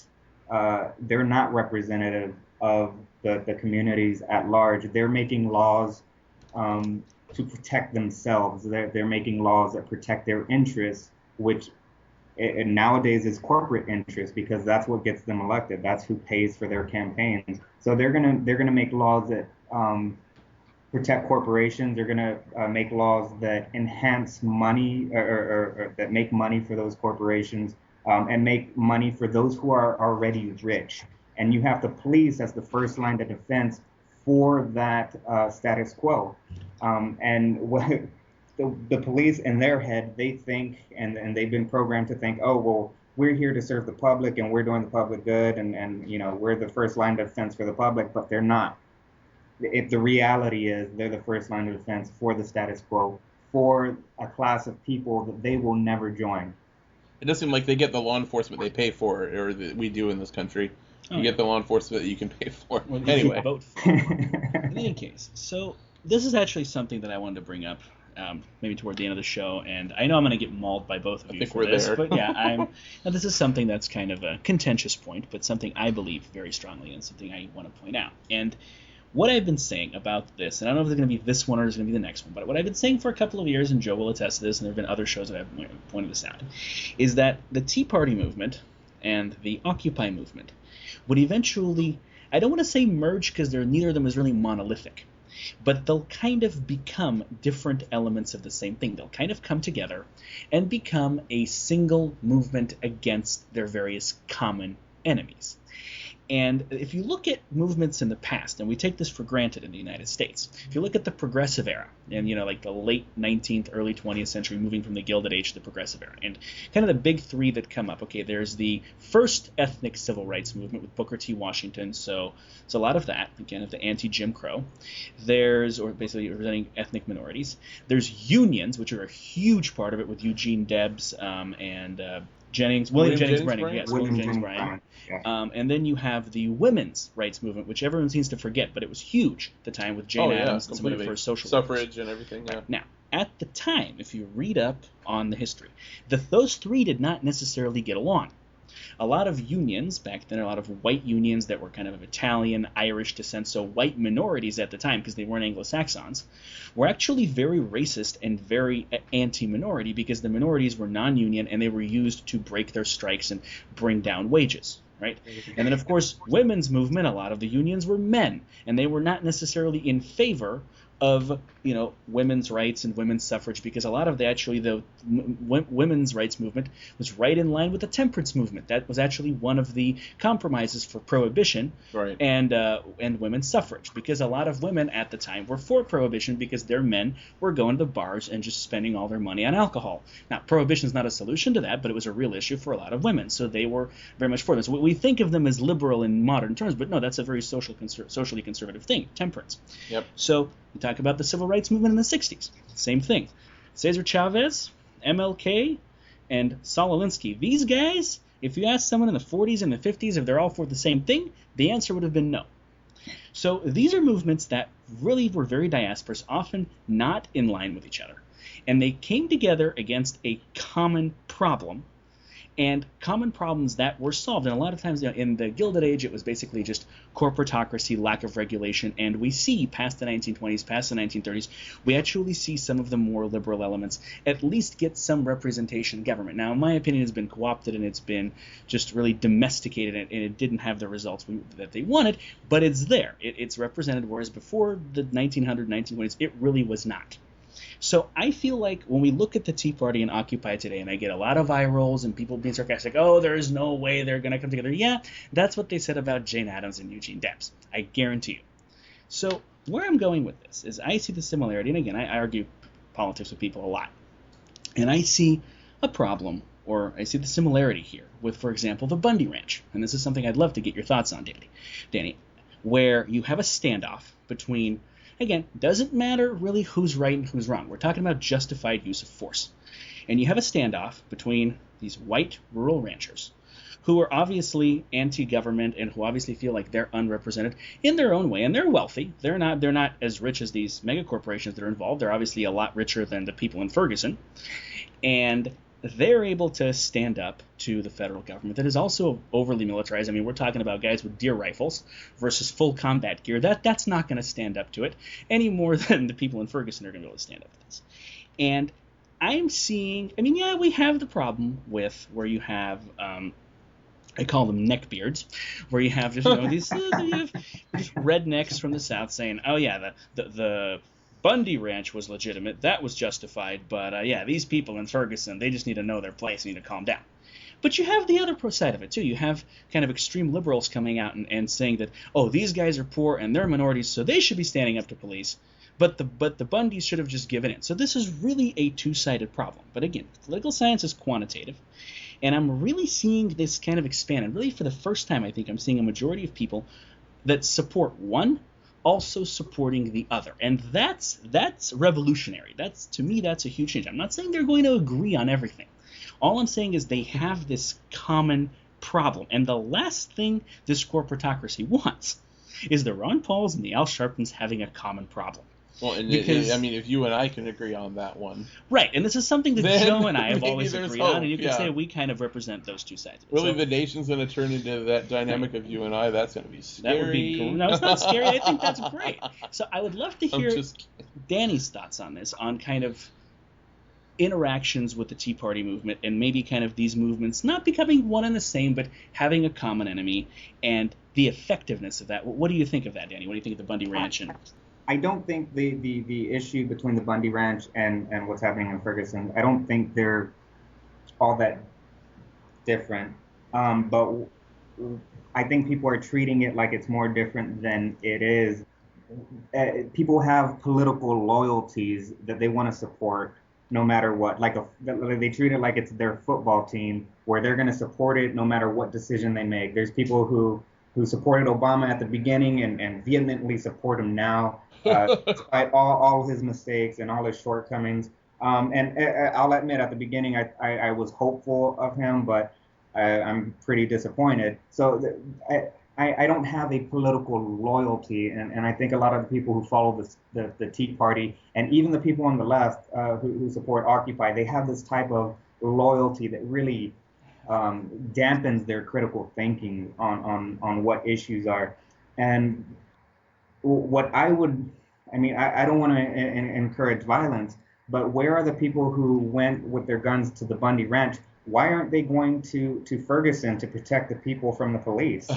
representative of the communities at large. They're making laws to protect themselves. They're making laws that protect their interests, which nowadays is corporate interest, because that's what gets them elected. That's who pays for their campaigns. So they're gonna make laws that protect corporations. They're gonna make laws that enhance money or that make money for those corporations, and make money for those who are already rich. And you have the police as the first line of defense for that status quo. And what the police in their head, they think, and they've been programmed to think, oh, well, we're here to serve the public and we're doing the public good, and we're the first line of defense for the public, but they're not. If the reality is they're the first line of defense for the status quo, for a class of people that they will never join. It doesn't seem like they get the law enforcement they pay for, or that we do in this country. You get the law enforcement that you can pay for. Well, anyway. Vote for. In any case, so this is actually something that I wanted to bring up, maybe toward the end of the show, and I know I'm going to get mauled by both of you for this, but yeah, now this is something that's kind of a contentious point, but something I believe very strongly in, something I want to point out. And what I've been saying about this, and I don't know if it's going to be this one or it's going to be the next one, but what I've been saying for a couple of years, and Joe will attest to this, and there have been other shows that I've pointed this out, is that the Tea Party movement and the Occupy movement would eventually, I don't want to say merge, because neither of them is really monolithic, but they'll kind of become different elements of the same thing. They'll kind of come together and become a single movement against their various common enemies. And if you look at movements in the past, and we take this for granted in the United States, if you look at the Progressive Era, and like the late 19th, early 20th century, moving from the Gilded Age to the Progressive Era, and kind of the big three that come up, okay, there's the first ethnic civil rights movement with Booker T. Washington, so it's a lot of that, again, of the anti-Jim Crow. Or basically representing ethnic minorities. There's unions, which are a huge part of it, with Eugene Debs and William Jennings Bryan. Yes, William Jennings Bryan. Yeah. And then you have the women's rights movement, which everyone seems to forget, but it was huge at the time with Jane Addams and some of the first social suffrage workers. And everything. Yeah. Now, at the time, if you read up on the history, those three did not necessarily get along. A lot of unions back then, a lot of white unions that were kind of Italian, Irish descent, so white minorities at the time, because they weren't Anglo-Saxons, were actually very racist and very anti-minority, because the minorities were non-union and they were used to break their strikes and bring down wages, right? And then, of course, women's movement, a lot of the unions were men, and they were not necessarily in favor of women's rights and women's suffrage, because a lot of the women's rights movement was right in line with the temperance movement. That was actually one of the compromises for prohibition, right, and women's suffrage, because a lot of women at the time were for prohibition because their men were going to the bars and just spending all their money on alcohol. Now, prohibition is not a solution to that, but it was a real issue for a lot of women, so they were very much for this. We think of them as liberal in modern terms, but no, that's a very socially conservative thing, temperance. Yep. So we talk about the civil rights movement in the 60s. Same thing. Cesar Chavez, MLK, and Saul Alinsky. These guys, if you ask someone in the 40s and the 50s if they're all for the same thing, the answer would have been no. So these are movements that really were very diasporous, often not in line with each other. And they came together against a common problem, and common problems that were solved. And a lot of times, in the Gilded Age, it was basically just corporatocracy, lack of regulation. And we see past the 1920s, past the 1930s, we actually see some of the more liberal elements at least get some representation in government. Now, in my opinion, it's been co-opted and it's been just really domesticated, and it didn't have the results that they wanted, but it's there. It's represented, whereas before the 1900s, 1920s, it really was not. So I feel like when we look at the Tea Party and Occupy today, and I get a lot of eye rolls and people being sarcastic, oh, there is no way they're going to come together. Yeah, that's what they said about Jane Addams and Eugene Debs. I guarantee you. So where I'm going with this is I see the similarity, and again, I argue politics with people a lot, and I see a problem, or I see the similarity here with, for example, the Bundy Ranch. And this is something I'd love to get your thoughts on, Danny, where you have a standoff between, again, doesn't matter really who's right and who's wrong. We're talking about justified use of force. And you have a standoff between these white rural ranchers who are obviously anti-government and who obviously feel like they're unrepresented in their own way. And they're wealthy. They're not as rich as these mega corporations that are involved. They're obviously a lot richer than the people in Ferguson. And they're able to stand up to the federal government that is also overly militarized. I mean, we're talking about guys with deer rifles versus full combat gear. That's not going to stand up to it any more than the people in Ferguson are going to be able to stand up to this. And I'm seeing, I mean, yeah, we have the problem with where you have, I call them neckbeards, where you have just, these just rednecks from the South saying, oh yeah, the Bundy Ranch was legitimate, that was justified, but yeah, these people in Ferguson, they just need to know their place, need to calm down. But you have the other pro side of it, too. You have kind of extreme liberals coming out and saying that, oh, these guys are poor and they're minorities, so they should be standing up to police, but the Bundys should have just given in. So this is really a two-sided problem. But again, political science is quantitative, and I'm really seeing this kind of expand. And really, for the first time, I think I'm seeing a majority of people that support one also supporting the other. And that's revolutionary. To me, that's a huge change. I'm not saying they're going to agree on everything. All I'm saying is they have this common problem. And the last thing this corporatocracy wants is the Ron Pauls and the Al Sharptons having a common problem. Well, and because, I mean, if you and I can agree on that one. Right, and this is something that then Joe and I have always agreed on, and you can yeah. say we kind of represent those two sides. Really, the nation's going to turn into that dynamic of you and I. That's going to be scary. That would be cool. No, it's not scary. I think that's great. So I would love to hear Danny's thoughts on this, on kind of interactions with the Tea Party movement, and maybe kind of these movements not becoming one and the same, but having a common enemy, and the effectiveness of that. What do you think of that, Danny? What do you think of the Bundy Ranch? I don't think the issue between the Bundy Ranch and what's happening in Ferguson, I don't think they're all that different. But I think people are treating it like it's more different than it is. People have political loyalties that they want to support no matter what. They treat it like it's their football team, where they're going to support it no matter what decision they make. There's people who supported Obama at the beginning and vehemently support him now, despite all of his mistakes and all his shortcomings. And I'll admit, at the beginning, I was hopeful of him, but I'm pretty disappointed. So I don't have a political loyalty, and I think a lot of the people who follow the Tea Party, and even the people on the left who support Occupy, they have this type of loyalty that really dampens their critical thinking on what issues are. And what I don't want to encourage violence, but where are the people who went with their guns to the Bundy Ranch? why aren't they going to Ferguson to protect the people from the police?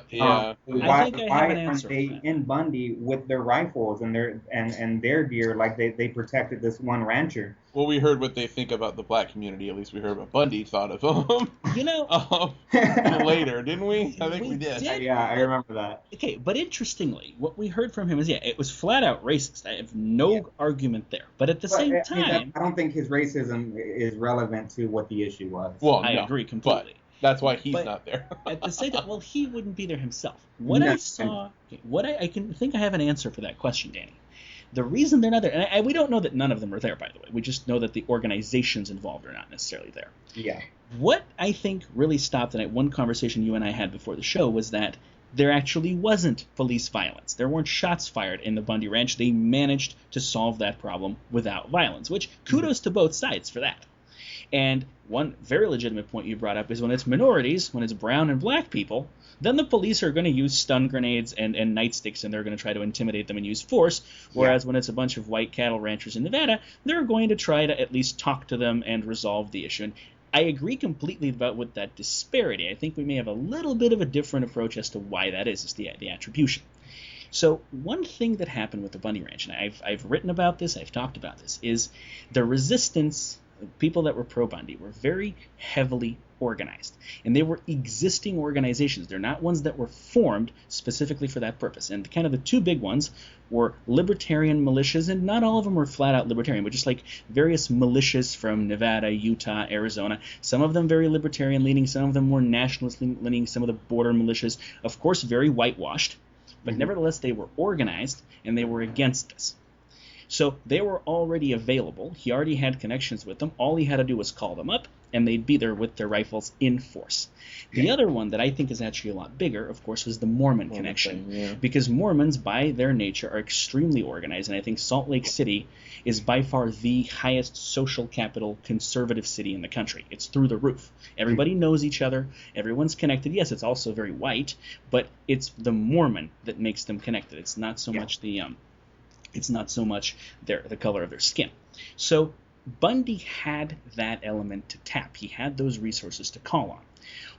Yeah. I think I have Why an aren't answer they for that. in Bundy with their rifles and their gear like they protected this one rancher? Well, we heard what they think about the black community. At least we heard what Bundy thought of them. You know, A little later, didn't we? I think We we did. did. Yeah, I remember that. okay, but interestingly, what we heard from him is, yeah, it was flat out racist. I have no argument there. But at the But same I mean, time, I don't think his racism is relevant to what the issue was. Well, I no, agree completely. But that's why he's But not there. at the same time, well, he wouldn't be there himself. What No. I saw, okay, I can think I have an answer for that question, Danny. The reason they're not there, and we don't know that none of them are there, by the way. We just know that the organizations involved are not necessarily there. Yeah. What I think really stopped the night, one conversation you and I had before the show, was that there actually wasn't police violence. There weren't shots fired in the Bundy Ranch. They managed to solve that problem without violence, which kudos to both sides for that. And one very legitimate point you brought up is when it's minorities, when it's brown and black people, then the police are going to use stun grenades and nightsticks, and they're going to try to intimidate them and use force. Whereas when it's a bunch of white cattle ranchers in Nevada, they're going to try to at least talk to them and resolve the issue. And I agree completely with that disparity. I think we may have a little bit of a different approach as to why that is the attribution. So one thing that happened with the Bundy Ranch, and I've written about this, I've talked about this, is the resistance. People that were pro-Bundy were very heavily organized, and they were existing organizations. They're not ones that were formed specifically for that purpose. And kind of the two big ones were libertarian militias, and not all of them were flat out libertarian, but just like various militias from Nevada, Utah, Arizona. Some of them very libertarian leaning, some of them more nationalist leaning, some of the border militias, of course, very whitewashed, but nevertheless they were organized and they were against us. So they were already available. He already had connections with them. All he had to do was call them up, and they'd be there with their rifles in force. The other one that I think is actually a lot bigger, of course, was the Mormon connection. Because Mormons, by their nature, are extremely organized, and I think Salt Lake City is by far the highest social capital conservative city in the country. It's through the roof. Everybody knows each other. Everyone's connected. Yes, it's also very white, but it's the Mormon that makes them connected. It's not so much the the color of their skin. So Bundy had that element to tap. He had those resources to call on.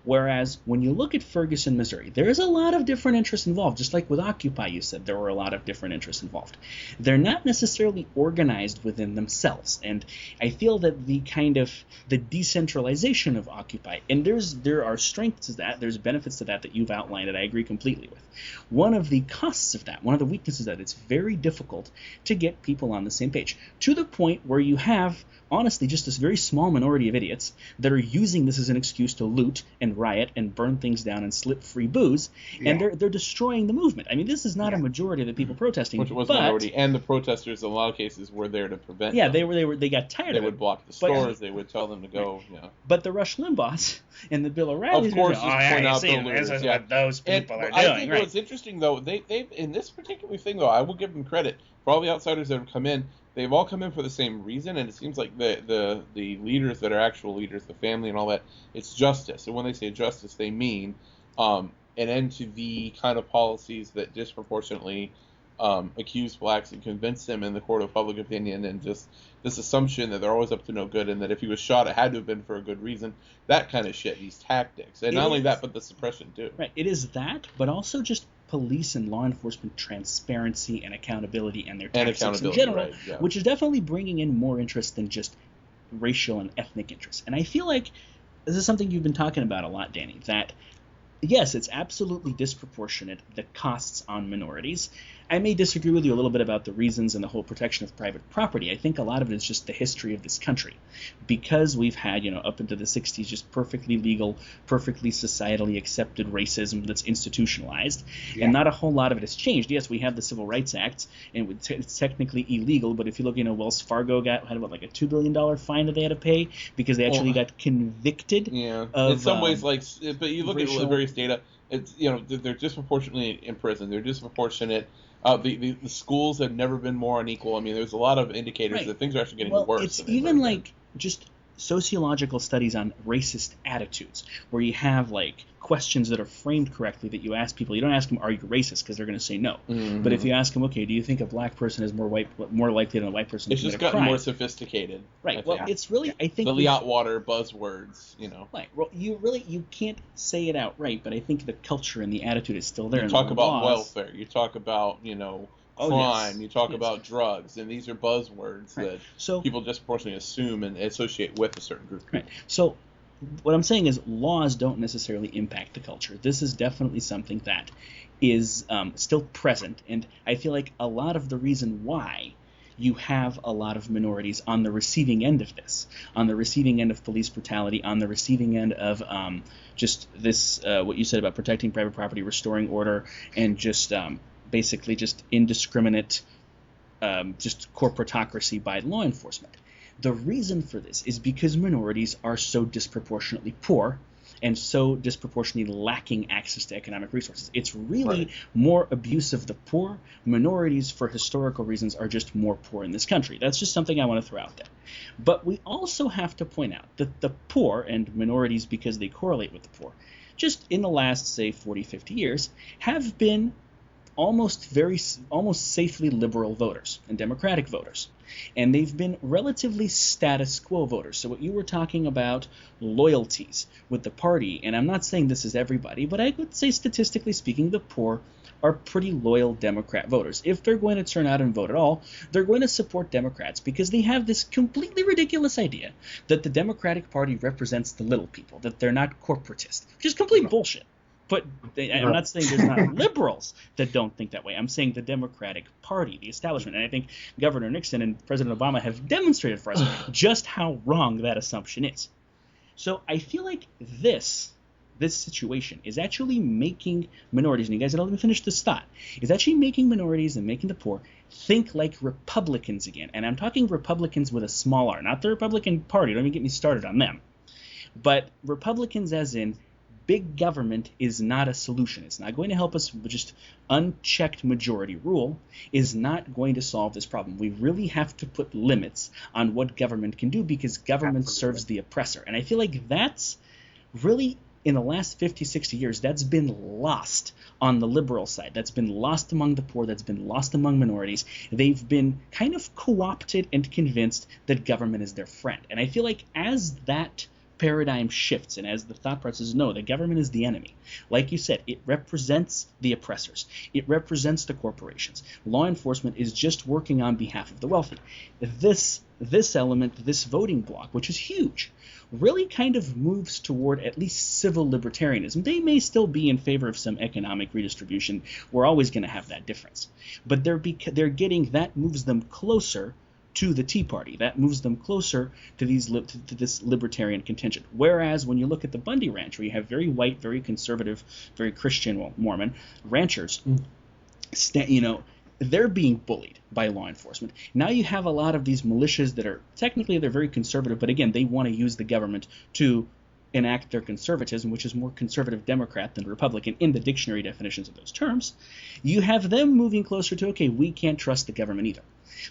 Whereas when you look at Ferguson, Missouri, there is a lot of different interests involved. Just like with Occupy, you said there were a lot of different interests involved. They're not necessarily organized within themselves. And I feel that the decentralization of Occupy, and there are strengths to that, there's benefits to that you've outlined that I agree completely with. One of the costs of that, one of the weaknesses of that, it's very difficult to get people on the same page, to the point where you have, honestly, just this very small minority of idiots that are using this as an excuse to loot and riot and burn things down and slip free booze, and they're destroying the movement. I mean, this is not a majority of the people protesting, which was minority, and the protesters in a lot of cases were there to prevent. Yeah, them. they got tired of it. They would block the stores. They would tell them to go. Yeah. But the Rush Limbaughs and the Bill O'Reillys, of course, point out the looters. This is what those people are doing. I think what's interesting though, they in this particular thing though, I will give them credit for all the outsiders that have come in. They've all come in for the same reason, and it seems like the leaders that are actual leaders, the family and all that, it's justice. And when they say justice, they mean an end to the kind of policies that disproportionately accuse blacks and convince them in the court of public opinion, and just this assumption that they're always up to no good, and that if he was shot, it had to have been for a good reason. That kind of shit, these tactics. And not only that, but the suppression too. Right. It is that, but also just police and law enforcement transparency and accountability and their tactics in general, right, yeah. Which is definitely bringing in more interest than just racial and ethnic interests. And I feel like this is something you've been talking about a lot, Danny, that yes, it's absolutely disproportionate, the costs on minorities. I may disagree with you a little bit about the reasons and the whole protection of private property. I think a lot of it is just the history of this country. Because we've had, up into the 60s, just perfectly legal, perfectly societally accepted racism that's institutionalized, and not a whole lot of it has changed. Yes, we have the Civil Rights Act, and it's technically illegal, but if you look, Wells Fargo had like a $2 billion fine that they had to pay because they actually got convicted. Yeah, of, in some ways, but you look at various data, it's, they're disproportionately in prison. They're disproportionate. The schools have never been more unequal. I mean, there's a lot of indicators that things are actually getting worse. It's even like just sociological studies on racist attitudes, where you have like questions that are framed correctly that you ask people. You don't ask them, "Are you racist?" because they're going to say no. Mm-hmm. But if you ask them, "Okay, do you think a black person is more likely than a white person to commit a crime?" It's just gotten more sophisticated. Right. Well, it's really, I think, the Liatwater buzzwords, Right. Well, you can't say it outright, but I think the culture and the attitude is still there. You talk about welfare. You talk about crime. You talk about drugs, and these are buzzwords that people disproportionately assume and associate with a certain group. Right. So what I'm saying is laws don't necessarily impact the culture. This is definitely something that is still present, and I feel like a lot of the reason why you have a lot of minorities on the receiving end of this, on the receiving end of police brutality, on the receiving end of just this, what you said about protecting private property, restoring order, and just basically just indiscriminate just corporatocracy by law enforcement. The reason for this is because minorities are so disproportionately poor and so disproportionately lacking access to economic resources. It's really more abuse of the poor. Minorities, for historical reasons, are just more poor in this country. That's just something I want to throw out there. But we also have to point out that the poor, and minorities because they correlate with the poor, just in the last, say, 40, 50 years, have been almost safely liberal voters and Democratic voters. And they've been relatively status quo voters. So what you were talking about, loyalties with the party, and I'm not saying this is everybody, but I would say statistically speaking, the poor are pretty loyal Democrat voters. If they're going to turn out and vote at all, they're going to support Democrats because they have this completely ridiculous idea that the Democratic Party represents the little people, that they're not corporatist, which is complete bullshit. But I'm not saying there's not liberals that don't think that way. I'm saying the Democratic Party, the establishment. And I think Governor Nixon and President Obama have demonstrated for us just how wrong that assumption is. So I feel like this situation is actually making minorities, and you guys don't let me finish this thought, is actually making minorities and making the poor think like Republicans again. And I'm talking Republicans with a small r, not the Republican Party. Don't even get me started on them. But Republicans as in big government is not a solution. It's not going to help us. Just unchecked majority rule is not going to solve this problem. We really have to put limits on what government can do because government serves the oppressor. And I feel like that's really, in the last 50, 60 years, that's been lost on the liberal side. That's been lost among the poor. That's been lost among minorities. They've been kind of co-opted and convinced that government is their friend. And I feel like as that paradigm shifts and as the thought process is no, the government is the enemy. Like you said, it represents the oppressors. It represents the corporations. Law enforcement is just working on behalf of the wealthy. This element, this voting bloc, which is huge, really kind of moves toward at least civil libertarianism. They may still be in favor of some economic redistribution. We're always going to have that difference. But they're getting, that moves them closer to the Tea Party. That moves them closer to this libertarian contention. Whereas when you look at the Bundy Ranch, where you have very white, very conservative, very Christian, well, Mormon ranchers, they're being bullied by law enforcement. Now you have a lot of these militias that are technically they're very conservative, but again, they want to use the government to enact their conservatism, which is more conservative Democrat than Republican in the dictionary definitions of those terms. You have them moving closer to, okay, we can't trust the government either.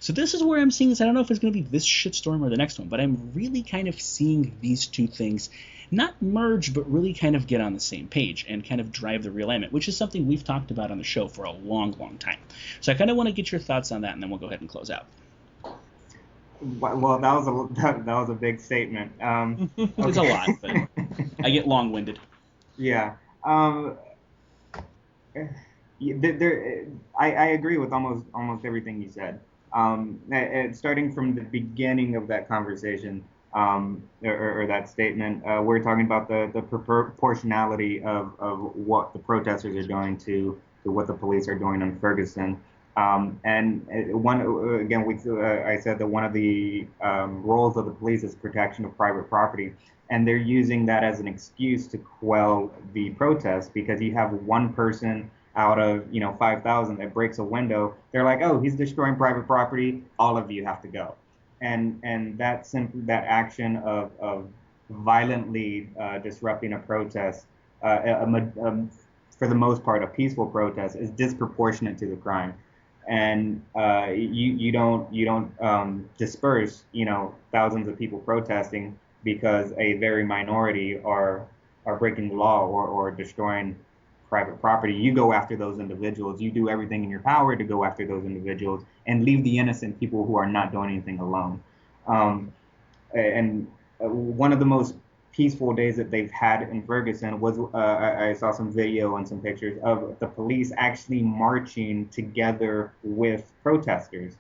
So this is where I'm seeing this. I don't know if it's going to be this shitstorm or the next one, but I'm really kind of seeing these two things not merge, but really kind of get on the same page and kind of drive the realignment, which is something we've talked about on the show for a long, long time. So I kind of want to get your thoughts on that, and then we'll go ahead and close out. Well, that was a big statement. It's a lot, but I get long-winded. Yeah. I agree with almost everything you said. Starting from the beginning of that conversation, or that statement, we're talking about the proportionality of what the protesters are doing to what the police are doing in Ferguson. I said that one of the roles of the police is protection of private property, and they're using that as an excuse to quell the protest because you have one person out of 5,000 that breaks a window. They're like, oh, he's destroying private property. All of you have to go, and that action of violently disrupting a protest, for the most part, a peaceful protest, is disproportionate to the crime. And you don't disperse thousands of people protesting because a very minority are breaking the law or destroying private property. You go after those individuals. You do everything in your power to go after those individuals and leave the innocent people who are not doing anything alone. Um, and one of the most peaceful days that they've had in Ferguson was I saw some video and some pictures of the police actually marching together with protesters.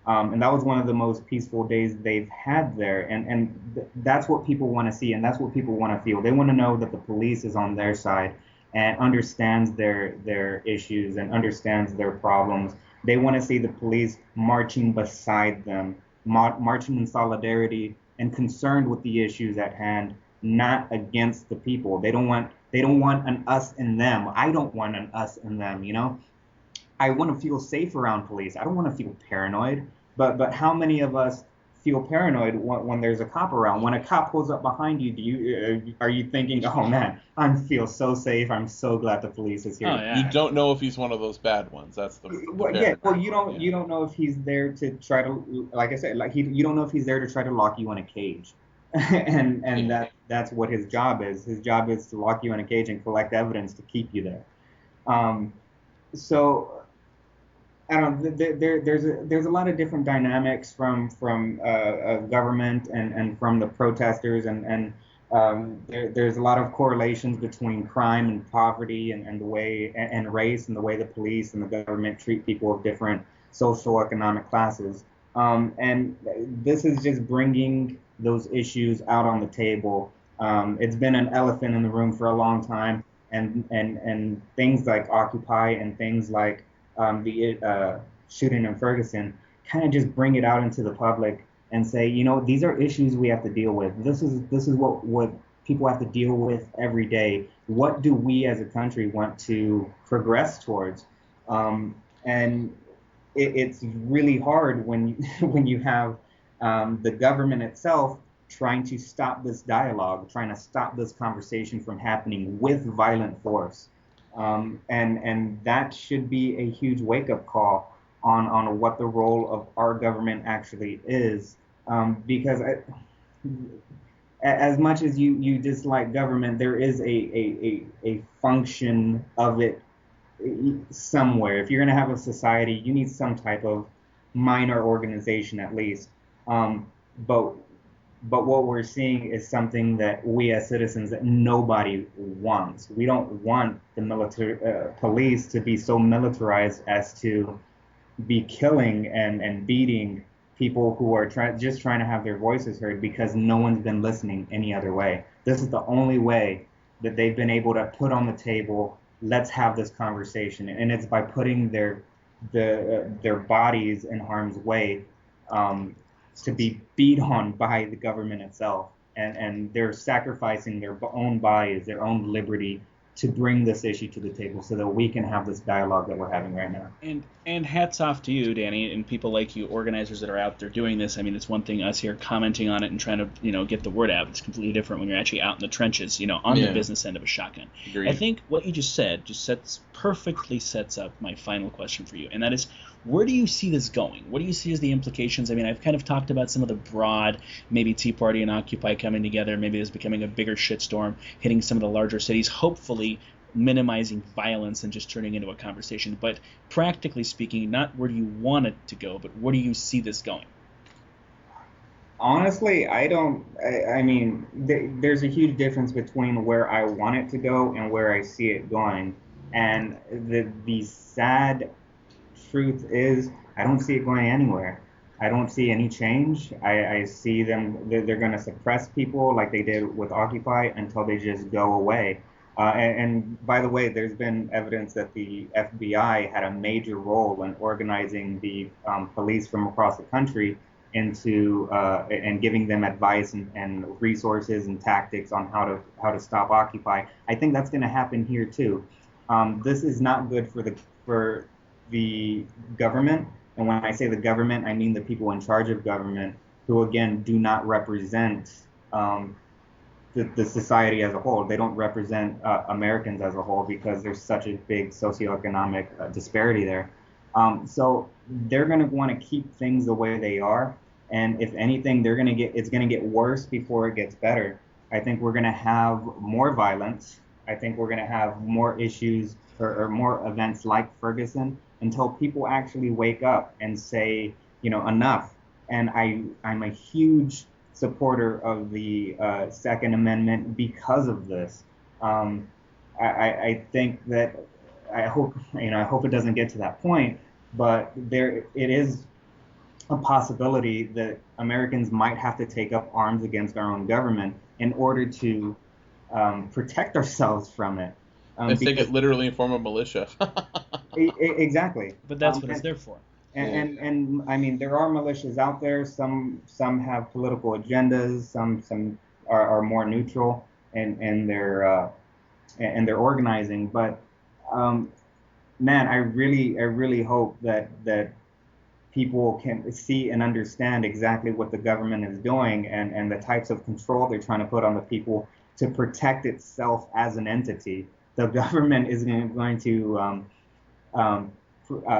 And that was one of the most peaceful days they've had there. And that's what people want to see, and that's what people want to feel. They want to know that the police is on their side and understands their issues and understands their problems. They want to see the police marching beside them, marching in solidarity and concerned with the issues at hand, not against the people. They don't want an us and them. I don't want an us and them, you know? I want to feel safe around police. I don't want to feel paranoid. But how many of us feel paranoid when there's a cop around? When a cop pulls up behind you, do you are you thinking, oh man, I feel so safe. I'm so glad the police is here. Oh, yeah. You don't know if he's one of those bad ones. That's the Well, yeah. Well, you don't know if he's there to try to, like I said, you don't know if he's there to try to lock you in a cage. and that's what his job is. His job is to lock you in a cage and collect evidence to keep you there. So I don't know, there's a lot of different dynamics from government and from the protesters and there's a lot of correlations between crime and poverty and the way and race and the way the police and the government treat people of different social economic classes. And this is just bringing those issues out on the table. It's been an elephant in the room for a long time, and things like Occupy and things like the shooting in Ferguson kind of just bring it out into the public and say, you know, these are issues we have to deal with. This is what people have to deal with every day. What do we as a country want to progress towards? And it's really hard when when you have the government itself trying to stop this dialogue, trying to stop this conversation from happening with violent force. And that should be a huge wake-up call on what the role of our government actually is. Because as much as you dislike government, there is a function of it somewhere. If you're going to have a society, you need some type of minor organization at least. But what we're seeing is something that we as citizens that nobody wants. We don't want the police to be so militarized as to be killing and beating people who are just trying to have their voices heard because no one's been listening any other way. This is the only way that they've been able to put on the table, let's have this conversation. And it's by putting their bodies in harm's way to be beat on by the government itself. And they're sacrificing their own bodies, their own liberty to bring this issue to the table so that we can have this dialogue that we're having right now. And hats off to you, Danny, and people like you, organizers that are out there doing this. I mean, it's one thing us here commenting on it and trying to, get the word out. It's completely different when you're actually out in the trenches, on the business end of a shotgun. Agreed. I think what you just said perfectly sets up my final question for you, and that is, where do you see this going? What do you see as the implications? I mean, I've kind of talked about some of the broad, maybe Tea Party and Occupy coming together, maybe there's becoming a bigger shitstorm, hitting some of the larger cities, hopefully minimizing violence and just turning into a conversation. But practically speaking, not where do you want it to go, but where do you see this going? Honestly, I mean, there's a huge difference between where I want it to go and where I see it going. And the sad truth is, I don't see it going anywhere. I don't see any change. I see they're going to suppress people like they did with Occupy until they just go away. And by the way, there's been evidence that the FBI had a major role in organizing the police from across the country into and giving them advice and resources and tactics on how to stop Occupy. I think that's going to happen here too. This is not good for the government, and when I say the government, I mean the people in charge of government, who again do not represent the society as a whole. They don't represent Americans as a whole because there's such a big socioeconomic disparity there. So they're going to want to keep things the way they are And if anything, it's gonna get worse before it gets better. I think we're gonna have more violence. I think we're gonna have more issues or more events like Ferguson until people actually wake up and say, enough. And I'm a huge supporter of the Second Amendment because of this. I think that I hope it doesn't get to that point, but it is a possibility that Americans might have to take up arms against our own government in order to protect ourselves from it. And take it literally in form of militia. Exactly. But that's what it's there for. And I mean, there are militias out there. Some have political agendas. Some are more neutral and they're organizing. But man, I really hope that people can see and understand exactly what the government is doing and the types of control they're trying to put on the people to protect itself as an entity. The government is going to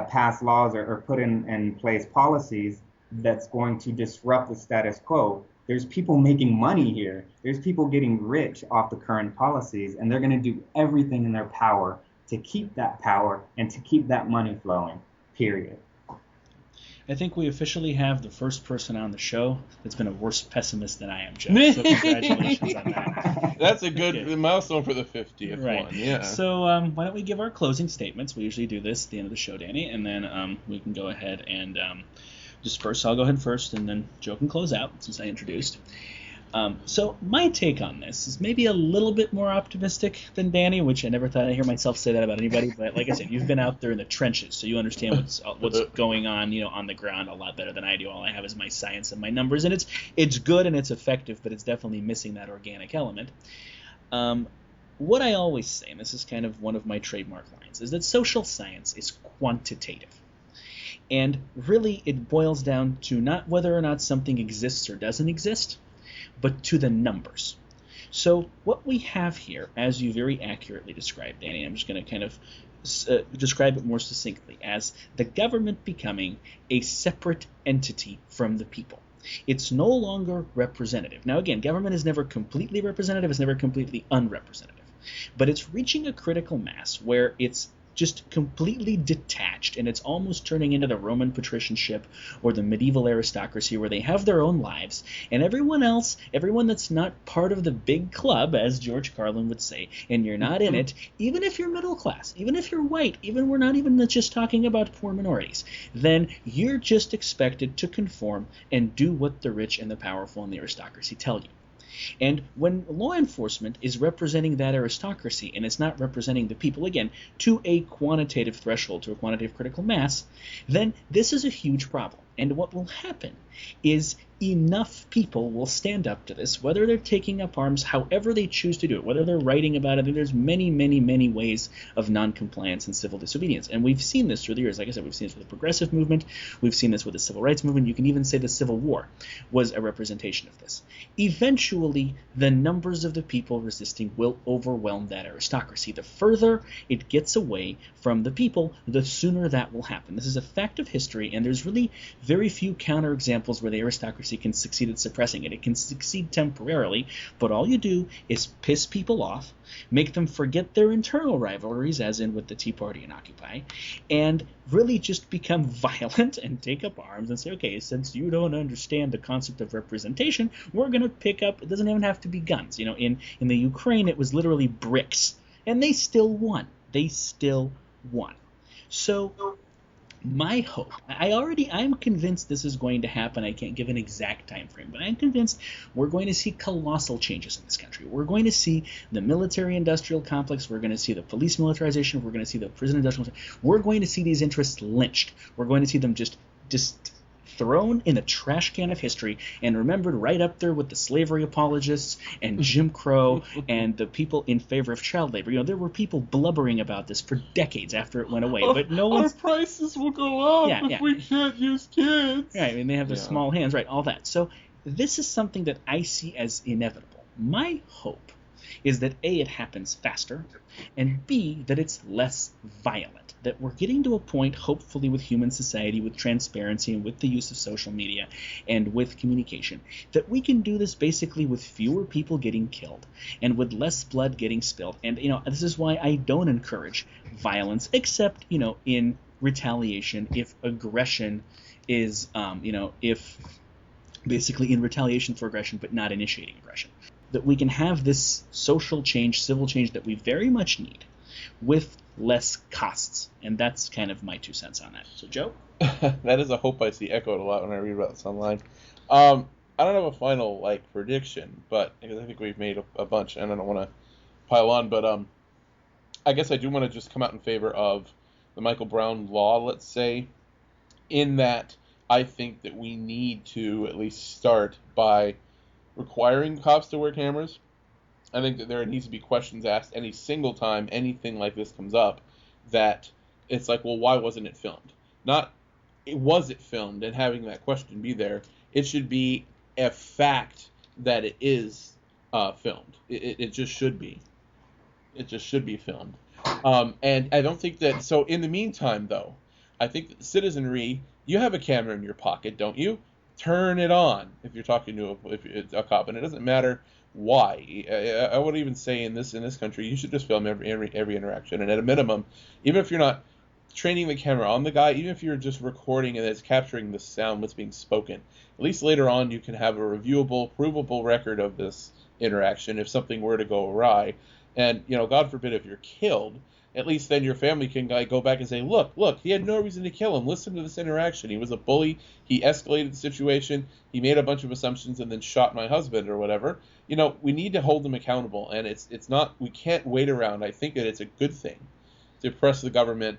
pass laws or put in place policies that's going to disrupt the status quo. There's people making money here. There's people getting rich off the current policies, and they're going to do everything in their power to keep that power and to keep that money flowing, period. I think we officially have the first person on the show that's been a worse pessimist than I am, Joe. So congratulations on that. That's a good milestone for the 50th one, yeah. So why don't we give our closing statements? We usually do this at the end of the show, Danny, and then we can go ahead and just first, I'll go ahead first, and then Joe can close out since I introduced. So my take on this is maybe a little bit more optimistic than Danny, which I never thought I'd hear myself say that about anybody. But like I said, you've been out there in the trenches, so you understand what's going on, on the ground a lot better than I do. All I have is my science and my numbers, and it's good and it's effective, but it's definitely missing that organic element. What I always say, and this is kind of one of my trademark lines, is that social science is quantitative. And really, it boils down to not whether or not something exists or doesn't exist, but to the numbers. So what we have here, as you very accurately described, Danny, I'm just going to kind of describe it more succinctly as the government becoming a separate entity from the people. It's no longer representative. Now, again, government is never completely representative. It's never completely unrepresentative. But it's reaching a critical mass where it's just completely detached, and it's almost turning into the Roman patricianship or the medieval aristocracy where they have their own lives, and everyone else, everyone that's not part of the big club, as George Carlin would say, and you're not in it, even if you're middle class, even if you're white, even we're not even just talking about poor minorities, then you're just expected to conform and do what the rich and the powerful and the aristocracy tell you. And when law enforcement is representing that aristocracy and it's not representing the people, again, to a quantitative threshold, to a quantitative critical mass, then this is a huge problem. And what will happen is enough people will stand up to this, whether they're taking up arms, however they choose to do it, whether they're writing about it. There's many, many, many ways of noncompliance and civil disobedience. And we've seen this through the years. Like I said, we've seen this with the progressive movement. We've seen this with the civil rights movement. You can even say the Civil War was a representation of this. Eventually, the numbers of the people resisting will overwhelm that aristocracy. The further it gets away from the people, the sooner that will happen. This is a fact of history, and there's really very few counterexamples where the aristocracy can succeed at suppressing it. It can succeed temporarily, but all you do is piss people off, make them forget their internal rivalries, as in with the Tea Party and Occupy, and really just become violent and take up arms and say, okay, since you don't understand the concept of representation, we're going to pick up, it doesn't even have to be guns. In the Ukraine, it was literally bricks, and they still won. So my hope, I'm convinced this is going to happen. I can't give an exact time frame, but I'm convinced we're going to see colossal changes in this country. We're going to see the military-industrial complex. We're going to see the police militarization. We're going to see the prison-industrial. We're going to see these interests lynched. We're going to see them just thrown in the trash can of history and remembered right up there with the slavery apologists and Jim Crow and the people in favor of child labor. There were people blubbering about this for decades after it went away, but no one's... Our prices will go up if we can't use kids. Right, they have the small hands, right, all that. So this is something that I see as inevitable. My hope is that A, it happens faster, and B, that it's less violent. That we're getting to a point, hopefully with human society, with transparency and with the use of social media and with communication, that we can do this basically with fewer people getting killed and with less blood getting spilled. And, this is why I don't encourage violence, except, in retaliation, if aggression is, if basically in retaliation for aggression, but not initiating aggression. That we can have this social change, civil change that we very much need with less costs. And that's kind of my 2 cents on that. So, Joe? That is a hope I see echoed a lot when I read about this online. I don't have a final, prediction, but because I think we've made a bunch, and I don't want to pile on, but I guess I do want to just come out in favor of the Michael Brown law, let's say, in that I think that we need to at least start by requiring cops to wear cameras. I think that there needs to be questions asked any single time anything like this comes up, that it's like, well, why wasn't it filmed? Not, was it filmed, and having that question be there. It should be a fact that it is filmed. It just should be. It just should be filmed. And I don't think that, so in the meantime, though, I think that citizenry, you have a camera in your pocket, don't you? Turn it on if you're talking to a cop, and it doesn't matter why. I would even say in this country, you should just film every interaction, and at a minimum, even if you're not training the camera on the guy, even if you're just recording and it's capturing the sound that's being spoken, at least later on you can have a reviewable, provable record of this interaction if something were to go awry. And, God forbid if you're killed, at least then your family can go back and say, look, he had no reason to kill him. Listen to this interaction. He was a bully. He escalated the situation. He made a bunch of assumptions and then shot my husband or whatever. We need to hold them accountable. And it's not, we can't wait around. I think that it's a good thing to press the government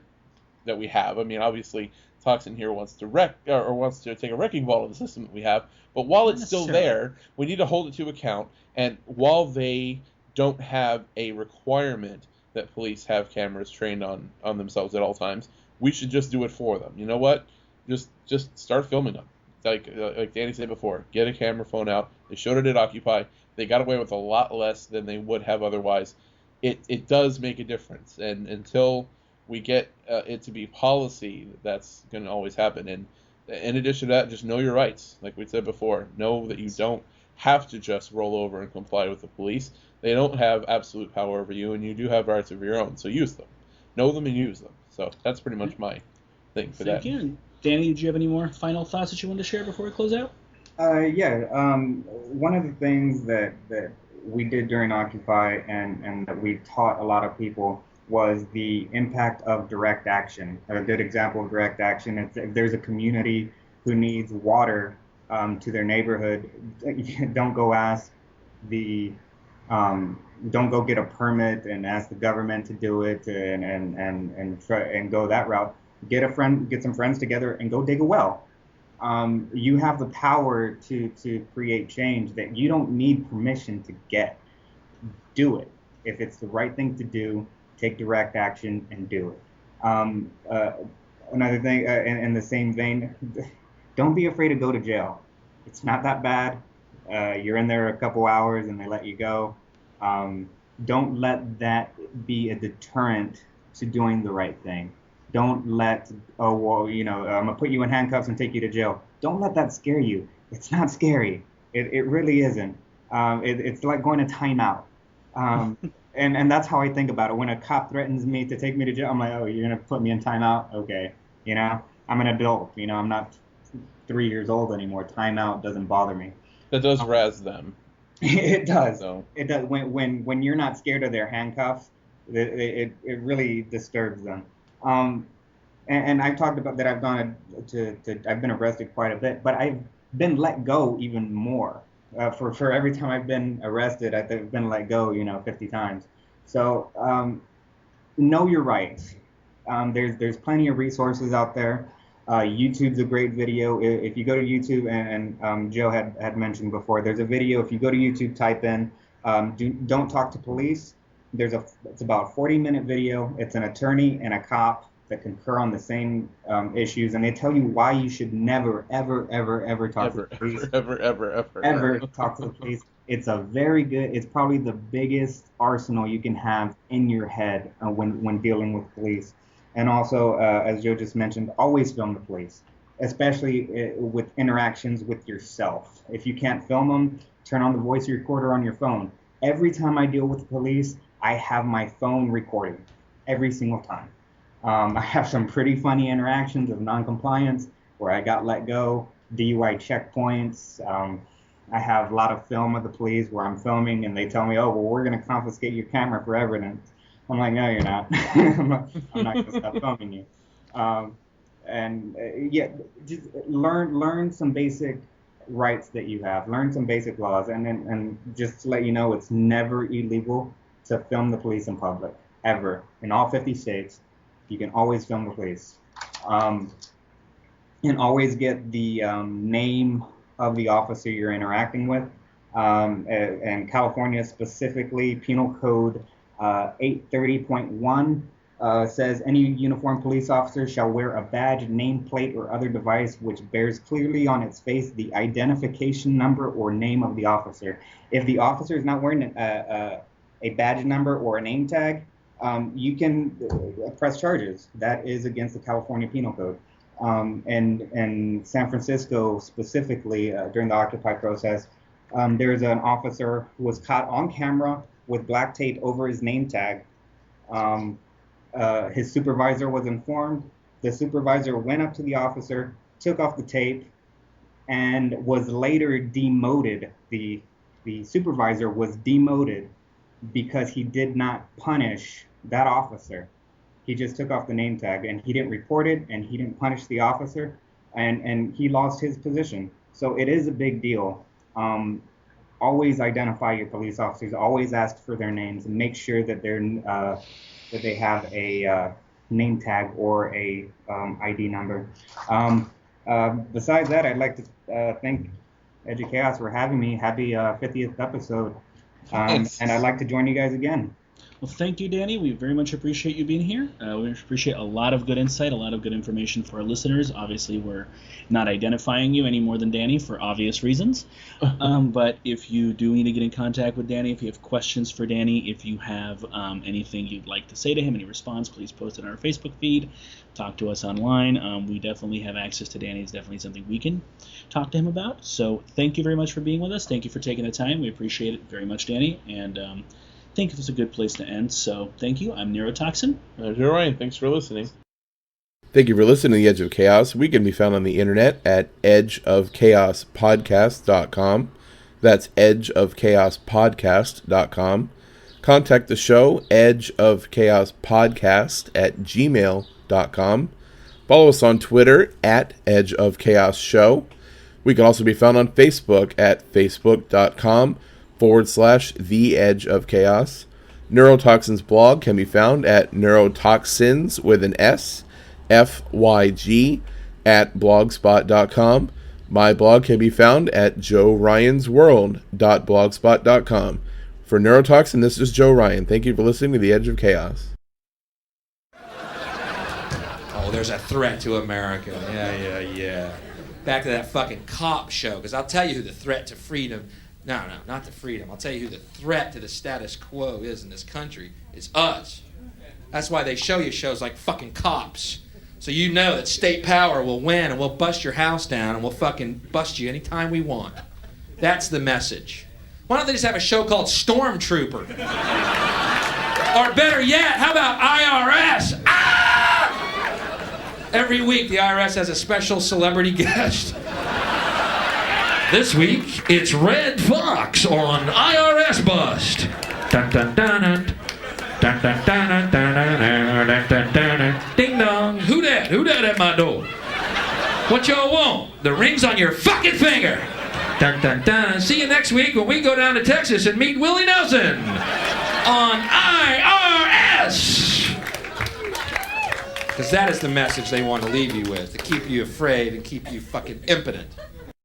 that we have. I mean, obviously, Toxin here wants to wants to take a wrecking ball to the system that we have. But while it's still there, we need to hold it to account. And while they don't have a requirement that police have cameras trained on themselves at all times, we should just do it for them. You know what? Just start filming them. Like Danny said before, get a camera phone out. They showed it at Occupy. They got away with a lot less than they would have otherwise. It does make a difference. And until we get it to be policy, that's going to always happen. And in addition to that, just know your rights. Like we said before, know that you don't have to just roll over and comply with the police. They don't have absolute power over you, and you do have rights of your own, so use them. Know them and use them. So that's pretty much my thing for that. Thank you. Danny, do you have any more final thoughts that you want to share before we close out? One of the things that we did during Occupy and that we taught a lot of people was the impact of direct action. A good example of direct action is if there's a community who needs water to their neighborhood, don't go ask don't go get a permit and ask the government to do it and try and go that route. Get some friends together and go dig a well. You have the power to create change that you don't need permission to get. Do it. If it's the right thing to do, take direct action and do it. Another thing, in the same vein, don't be afraid to go to jail. It's not that bad. You're in there a couple hours and they let you go. Don't let that be a deterrent to doing the right thing. Don't let, I'm going to put you in handcuffs and take you to jail. Don't let that scare you. It's not scary. It really isn't. It's like going to timeout. And that's how I think about it. When a cop threatens me to take me to jail, I'm like, oh, you're going to put me in timeout? Okay. I'm an adult. I'm not 3 years old anymore. Timeout doesn't bother me. That does razz them. It does. So. It does. When you're not scared of their handcuffs, it really disturbs them. And I've talked about that. I've gone I've been arrested quite a bit, but I've been let go even more. For every time I've been arrested, I've been let go, 50 times. So know your rights. There's plenty of resources out there. YouTube's a great video. If you go to YouTube, and Joe had mentioned before, there's a video. If you go to YouTube, type in "Don't talk to police." It's about a 40-minute video. It's an attorney and a cop that concur on the same issues, and they tell you why you should never, ever, ever, ever talk to the police. Ever Talk to the police. It's it's probably the biggest arsenal you can have in your head when dealing with police. And also, as Joe just mentioned, always film the police, especially with interactions with yourself. If you can't film them, turn on the voice recorder on your phone. Every time I deal with the police, I have my phone recording every single time. I have some pretty funny interactions of non-compliance where I got let go, DUI checkpoints. I have a lot of film of the police where I'm filming and they tell me, oh, well, we're going to confiscate your camera for evidence. I'm like, no, you're not. I'm not going to stop filming you. Yeah, just learn some basic rights that you have. Learn some basic laws. And just to let you know, it's never illegal to film the police in public, ever. In all 50 states, you can always film the police. And always get the name of the officer you're interacting with. And California specifically, Penal Code 830.1 says any uniformed police officer shall wear a badge, nameplate, or other device which bears clearly on its face the identification number or name of the officer. If the officer is not wearing a badge number or a name tag, you can press charges. That is against the California Penal Code. And San Francisco specifically, during the Occupy process, there's an officer who was caught on camera with black tape over his name tag. His supervisor was informed. The supervisor went up to the officer, took off the tape, and was later demoted. The supervisor was demoted because he did not punish that officer. He just took off the name tag, and he didn't report it, and he didn't punish the officer, and he lost his position. So it is a big deal. Always identify your police officers. Always ask for their names, and make sure that that they have a name tag or a ID number. Besides that, I'd like to thank EduChaos for having me. Happy 50th episode, and I'd like to join you guys again. Well, thank you, Danny. We very much appreciate you being here. We appreciate a lot of good insight, a lot of good information for our listeners. Obviously, we're not identifying you any more than Danny for obvious reasons. But if you do need to get in contact with Danny, if you have questions for Danny, if you have anything you'd like to say to him, any response, please post it on our Facebook feed. Talk to us online. We definitely have access to Danny. It's definitely something we can talk to him about. So thank you very much for being with us. Thank you for taking the time. We appreciate it very much, Danny. And I think it's a good place to end. So thank you. I'm Neurotoxin. Joe Ryan. Thanks for listening. Thank you for listening to The Edge of Chaos. We can be found on the internet at edgeofchaospodcast.com. That's edgeofchaospodcast.com. Contact the show, edgeofchaospodcast@gmail.com. Follow us on Twitter at edgeofchaosshow. We can also be found on Facebook at facebook.com/The Edge of Chaos. Neurotoxin's blog can be found at neurotoxins with an S, FYG, at blogspot.com. My blog can be found at joeryansworld.blogspot.com. For Neurotoxin, this is Joe Ryan. Thank you for listening to The Edge of Chaos. Oh, there's a threat to America. Yeah. Back to that fucking cop show, because I'll tell you who the threat to freedom... No, not to freedom. I'll tell you who the threat to the status quo is in this country. It's us. That's why they show you shows like fucking Cops. So you know that state power will win and we'll bust your house down and we'll fucking bust you anytime we want. That's the message. Why don't they just have a show called Stormtrooper? Or better yet, how about IRS? Ah! Every week the IRS has a special celebrity guest. This week, it's Red Fox on IRS Bust. Dun, dun, dun, dun. Dun, dun, dun, dun, dun, dun, dun, dun, dun. Ding dong. Who that? Who that at my door? What y'all want? The ring's on your fucking finger. Dun, dun, dun. See you next week when we go down to Texas and meet Willie Nelson on IRS. Because that is the message they want to leave you with, to keep you afraid and keep you fucking impotent.